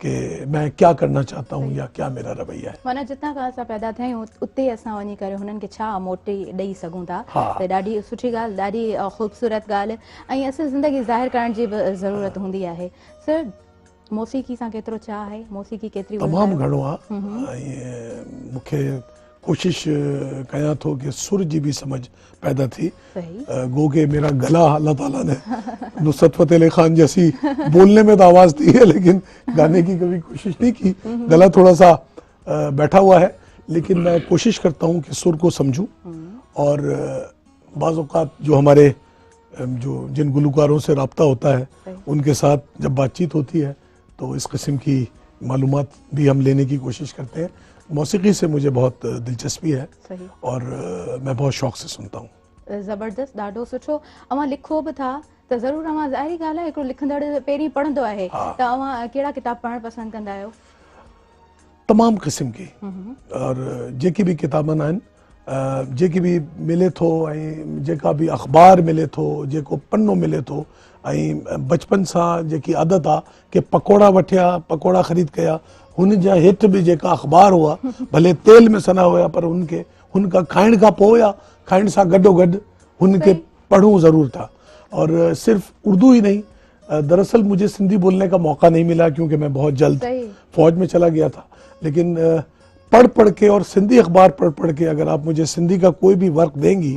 कि मैं क्या करना चाहता हूँ या क्या मेरा रवैया है। माना जितना का असां पैदा थिया आहियूं उते असां वञी करे हुननि खे छा मोटी ॾेई सघूं था, त ॾाढी सुठी ॻाल्हि, ॾाढी ख़ूबसूरत ॻाल्हि। ऐं असुल ज़िंदगी ज़ाहिर करण जी बि ज़रूरत हूंदी आहे। सर, मौसीक़ी सां केतिरो चाह आहे? मौसीक़ी केतिरी? तमामु घणो आहे। ऐं मूंखे कोशिश कयां थो कि सुर जी भी समझ पैदा थी। गो के मेरा गला अल्लाह ताला ने नुसरत फतेह अली खान जैसी बोलने में तो आवाज़ दी है, लेकिन गाने की कभी कोशिश नहीं की। गला थोड़ा सा बैठा हुआ है, लेकिन मैं कोशिश करता हूँ कि सुर को समझूं। और बाज़ औक़ात जो हमारे जिन गुलकारों से रब्ता होता है उनके साथ जब बातचीत होती है तो इस किस्म की मालूमात भी हम लेने की कोशिश करते हैं। मौसीकी से मुझे बहुत दिलचस्पी है सही और मैं बहुत शौक़ से सुनता हूँ। ज़बरदस्त, ॾाढो सुठो। अवां लिखो बि था त ज़रूरु अवां ज़ाहिरी ॻाल्हि आहे हिकिड़ो लिखंदड़ पहिरीं पढ़ंदो आहे त अवां कहिड़ा किताब पढ़णु पसंदि कंदा आहियो? तमाम क़िस्म की और जेकी भी किताबनि आहिनि, जेकी भी मिले थो ऐं जेका भी अख़बार मिले थो, जेको पन्नो मिले थो, ऐं बचपन सां जेकी आदत आहे कि पकोड़ा वठिया, पकोड़ा ख़रीद कया, हुन जा हेठि बि जेका अख़बार हुआ भले तेल में सना हुया पर हुनका खाइण खां पोइ या खाइण सां गॾोगॾु हुनखे पढ़ूं ज़रूर था। और सिर्फ उर्दू ही नहीं, दरअसल मुझे सिंधी बोलने का मौका नहीं मिला क्योंकि मैं बहुत जल्द फौज में चला गया था, लेकिन पढ़ पढ़ के और सिंधी अखबार पढ़ पढ़ के अगर आप मुझे सिंधी का कोई भी वर्क देंगी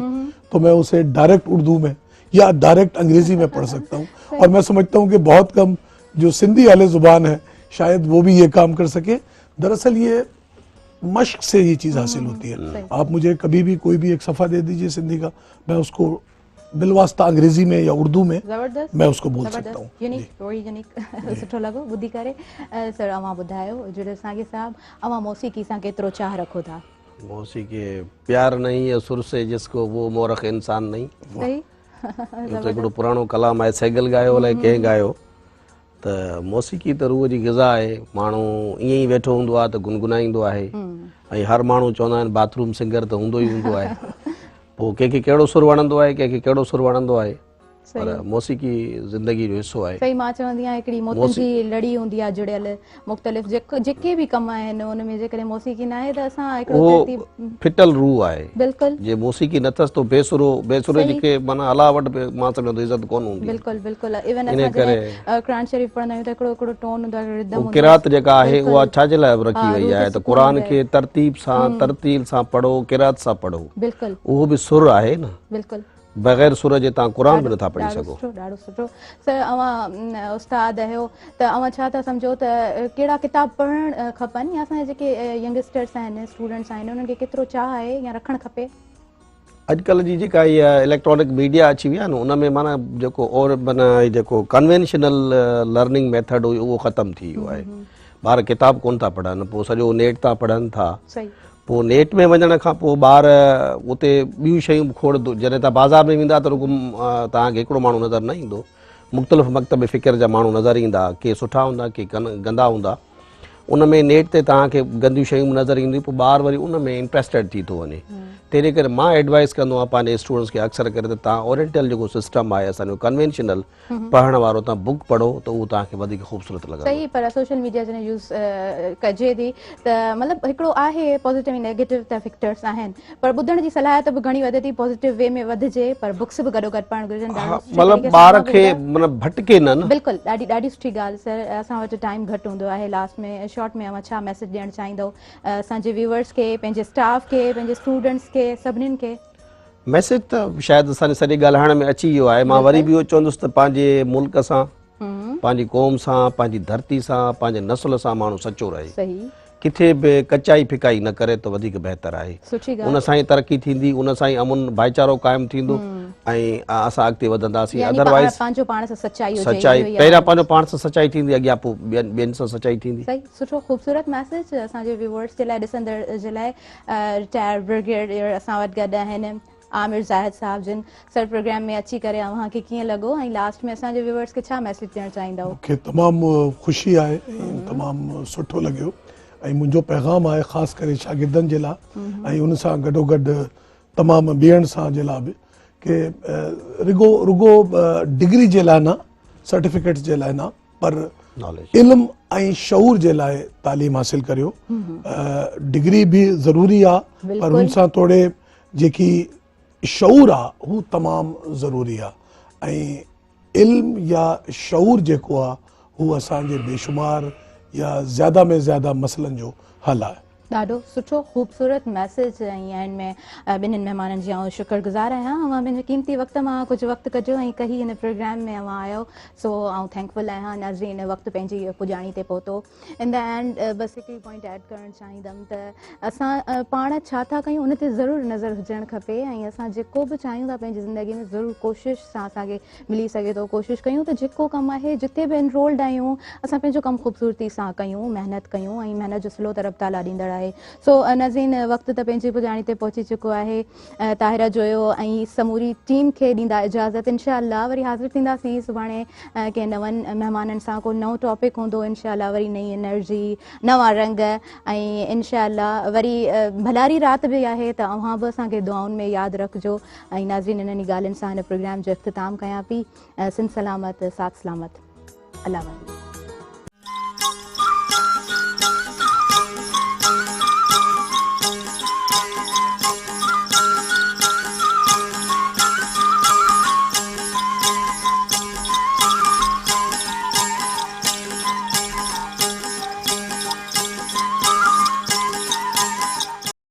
तो मैं उसे डायरेक्ट उर्दू में या डायरेक्ट अंग्रेजी में पढ़ सकता हूँ। और मैं समझता हूँ कि बहुत कम जो सिंधी वाले ज़ुबान है शायद वो भी ये काम कर सके। दरअसल ये मश्क से ये चीज़ हासिल होती है। आप मुझे कभी भी कोई भी एक सफ़ा दे दीजिए सिंधी का, मैं उसको बिलवास्ता अंग्रेजी में या उर्दू में मैं उसको बोल सकता हूँ। यूनिक सुठो लॻो ॿुधी करे। सर अवां ॿुधायो जुड़े सागे साहब, अवां मौसीकी सां केतिरो चाह रखो था? मौसीकी प्यार नहीं है सुर से जिसको वो मोरख इंसान नहीं। सही इहो त हिकिड़ो पुराणो कलाम आहे, सैगल गायो अलाए कंहिं गायो त मौसीकी त रूह जी ग़िज़ा आहे। माण्हू ईअं ई वेठो हूंदो आहे त गुनगुनाईंदो आहे ऐं हर माण्हू चवंदा आहिनि बाथरूम सिंगर त हूंदो ई हूंदो आहे। पोइ कंहिंखे कहिड़ो सुर वणंदो आहे, कंहिंखे कहिड़ो सुर वणंदो आहे, पर मौसीकी ज़िंदगी जो हिसो आहे। सही, मां चवंदी आहियां हिकिड़ी मोतनि जी लड़ी हूंदी आहे जुड़ियल मुख़्तलिफ़ जेके बि कम आहिनि उन में जेकॾहिं मौसीकी न आहे त असां उहो फिटल रूह आहे। बिल्कुलु जे मौसीकी नथसि तो बेसुरे जेके माना हलावट मां सम्झो इज़त कोन हूंदी। बिल्कुलु बिल्कुलु। इवन असां जॾहिं क़ुरान शरीफ़ पढ़ंदा आहियूं त हिकिड़ो टोन हूंदो आहे, रिदम हूंदो आहे। क़िरात जेका आहे उहा छाजे लाइ रखी वई आहे त क़ुरान खे तरतीब सां तरतील सां पढ़ो, क़िरात सां पढ़ो। बिल्कुलु उहो बि सुर आहे न। बिल्कुलु बग़ैर सुर जे तव्हां क़ुरान बि नथा पढ़ी सघो। ॾाढो सुठो। सर अवां उस्ताद आहियो त अवां छा था सम्झो त कहिड़ा किताब पढ़णु खपनि या असांजे जेके यंगस्टर्स आहिनि, स्टूडेंट्स आहिनि, उन्हनि खे केतिरो चाह आहे या रखणु खपे? अॼुकल्ह जी जेका इहा इलेक्ट्रॉनिक मीडिया अची विया न, उन में माना जेको और माना जेको कन्वेंशनल लर्निंग मेथड हुयो उहो ख़तमु थी वियो आहे। ॿार किताब कोन था पढ़नि, पोइ सॼो नेट था पढ़नि था। पोइ नेट में वञण खां पोइ ॿार उते ॿियूं शयूं खोड़ंदो। जॾहिं तव्हां बाज़ार में वेंदा त रुॻो तव्हांखे हिकिड़ो माण्हू नज़र न ईंदो, मुख़्तलिफ़ मकतब फ़िक्र जा माण्हू नज़र ईंदा, के सुठा हूंदा के गंदा हूंदा। उन में नेट ते तव्हांखे गंदियूं शयूं नज़र ईंदियूं, पोइ ॿार वरी उन में इंट्रस्टेड थी थो वञे। तंहिंजे करे मां एडवाइस कंदो आहियां पंहिंजे स्टूडेंट्स खे अक्सर करे त तव्हां ओरिएंटल जेको सिस्टम आहे असांजो कन्वेंशनल पढ़ण वारो, तव्हां बुक पढ़ो त उहो तव्हांखे वधीक ख़ूबसूरत लॻंदो। सही, पर सोशल मीडिया जॾहिं यूज़ कजे थी त मतिलबु हिकिड़ो आहे पॉज़िटिव ऐं नेगेटिव त फैक्टर्स आहिनि, पर ॿुधण जी सलाहियत बि घणी वधे थी पॉज़िटिव वे में वधिजे, पर बुक्स बि गॾो गॾु पढ़णु घुरिजनि। मतिलबु ॿार खे मतिलबु भटके न। बिल्कुलु, ॾाढी सुठी ॻाल्हि। सर असां वटि टाइम घटि हूंदो आहे, लास्ट में शॉर्ट में अवां छा मैसेज ॾियणु चाहींदव असांजे व्यूअर्स खे, पंहिंजे स्टाफ खे, पंहिंजे स्टूडेंट्स खे, सभिनीनि खे? मैसेज त शायदि असांजे सॼे ॻाल्हाइण में अची वियो आहे। मां वरी बि इहो चवंदुसि त पंहिंजे मुल्क सां, पंहिंजी क़ौम सां, पंहिंजी धरती सां, पंहिंजे नस्ल सां माण्हू सचो रहे। सही, किथे बि कचाई फिकाई न करे त वधीक बहितर आहे। उन सां ई तरक़ी थींदी, उन सां ई अमुन भाईचारो क़ाइमु थींदो ऐं असां अॻिते वधंदासीं। अदरवाइज़ सचाई पहिरियां पंहिंजो पाण सां सचाई थींदी, अॻियां पोइ ॿियनि सां सचाई थींदी। सही, सुठो ख़ूबसूरत मैसेज असांजे व्यूअर्स जे लाइ, ॾिसंदड़ जे लाइ। रिटायर ब्रिगेडियर असां वटि गॾु आहिनि आमिर ज़ाहिद साहब जिन। सर प्रोग्राम में अची करे अव्हांखे कीअं लॻो ऐं लास्ट में असांजे व्यूअर्स खे छा मैसेज ॾियणु चाहींदव? मूंखे तमामु ख़ुशी आहे, तमामु सुठो लॻियो ऐं मुंहिंजो पैगाम आहे ख़ासि करे शागिर्दनि जे लाइ ऐं उन सां गॾोगॾु तमामु ॿियनि सां जे लाइ बि कि रुगो डिग्री जे लाइ न, सर्टिफिकेट जे लाइ न, पर इल्म ऐं शऊर जे लाइ तालीम हासिल करियो। डिग्री बि ज़रूरी आहे, पर हुन सां थोरे जेकी शऊर आहे हू तमामु ज़रूरी आहे। ऐं इल्म या शऊर जेको आहे हू असांजे बेशुमार या ज़्यादा में ज़्यादा मसइलनि जो हल आहे। ॾाढो सुठो ख़ूबसूरत मैसेज ऐं एंड में ॿिन्हिनि महिमाननि जी आउं शुक्रगुज़ार आहियां। अवां पंहिंजे क़ीमती वक़्त मां कुझु वक़्तु कढियो ऐं कही हिन प्रोग्राम में अवां आयो, सो आउं थैंकफुल आहियां। नाज़रीन, वक़्तु पंहिंजी पुॼाणी ते पहुतो। इन द एंड बसि हिकिड़ी पॉइंट ऐड करणु चाहींदमि त असां पाण छा था कयूं उन ते ज़रूरु नज़र हुजणु खपे ऐं असां जेको बि चाहियूं था पंहिंजी ज़िंदगी में ज़रूरु कोशिशि सां असांखे मिली सघे थो। कोशिशि कयूं त जेको कमु आहे जिते बि इनरोल्ड आहियूं असां पंहिंजो कमु ख़ूबसूरती सां कयूं, महिनत कयूं ऐं महिनत जो सिलो तरफ़ ताला ॾींदड़ आहे। सो नाज़रीन, वक़्तु त पंहिंजी पुॼाणी ते पहुची चुको आहे। ताहिरा जोयो ऐं समूरी टीम खे ॾींदा इजाज़त। इंशाअल्लाह वरी हाज़िर थींदासीं सुभाणे कंहिं नवनि महिमाननि सां। को नओं टॉपिक हूंदो इंशाअल्लाह, वरी नई एनर्जी, नवां रंग ऐं इंशाअल्लाह वरी भलारी राति बि आहे त अव्हां बि असांखे दुआउनि में यादि रखिजो। ऐं नाज़रीन, इन्हनि ॻाल्हियुनि सां हिन प्रोग्राम जो इख़्तिताम कयां पई। सिंध सलामत, साथ सलामत, अल्लाह वाली।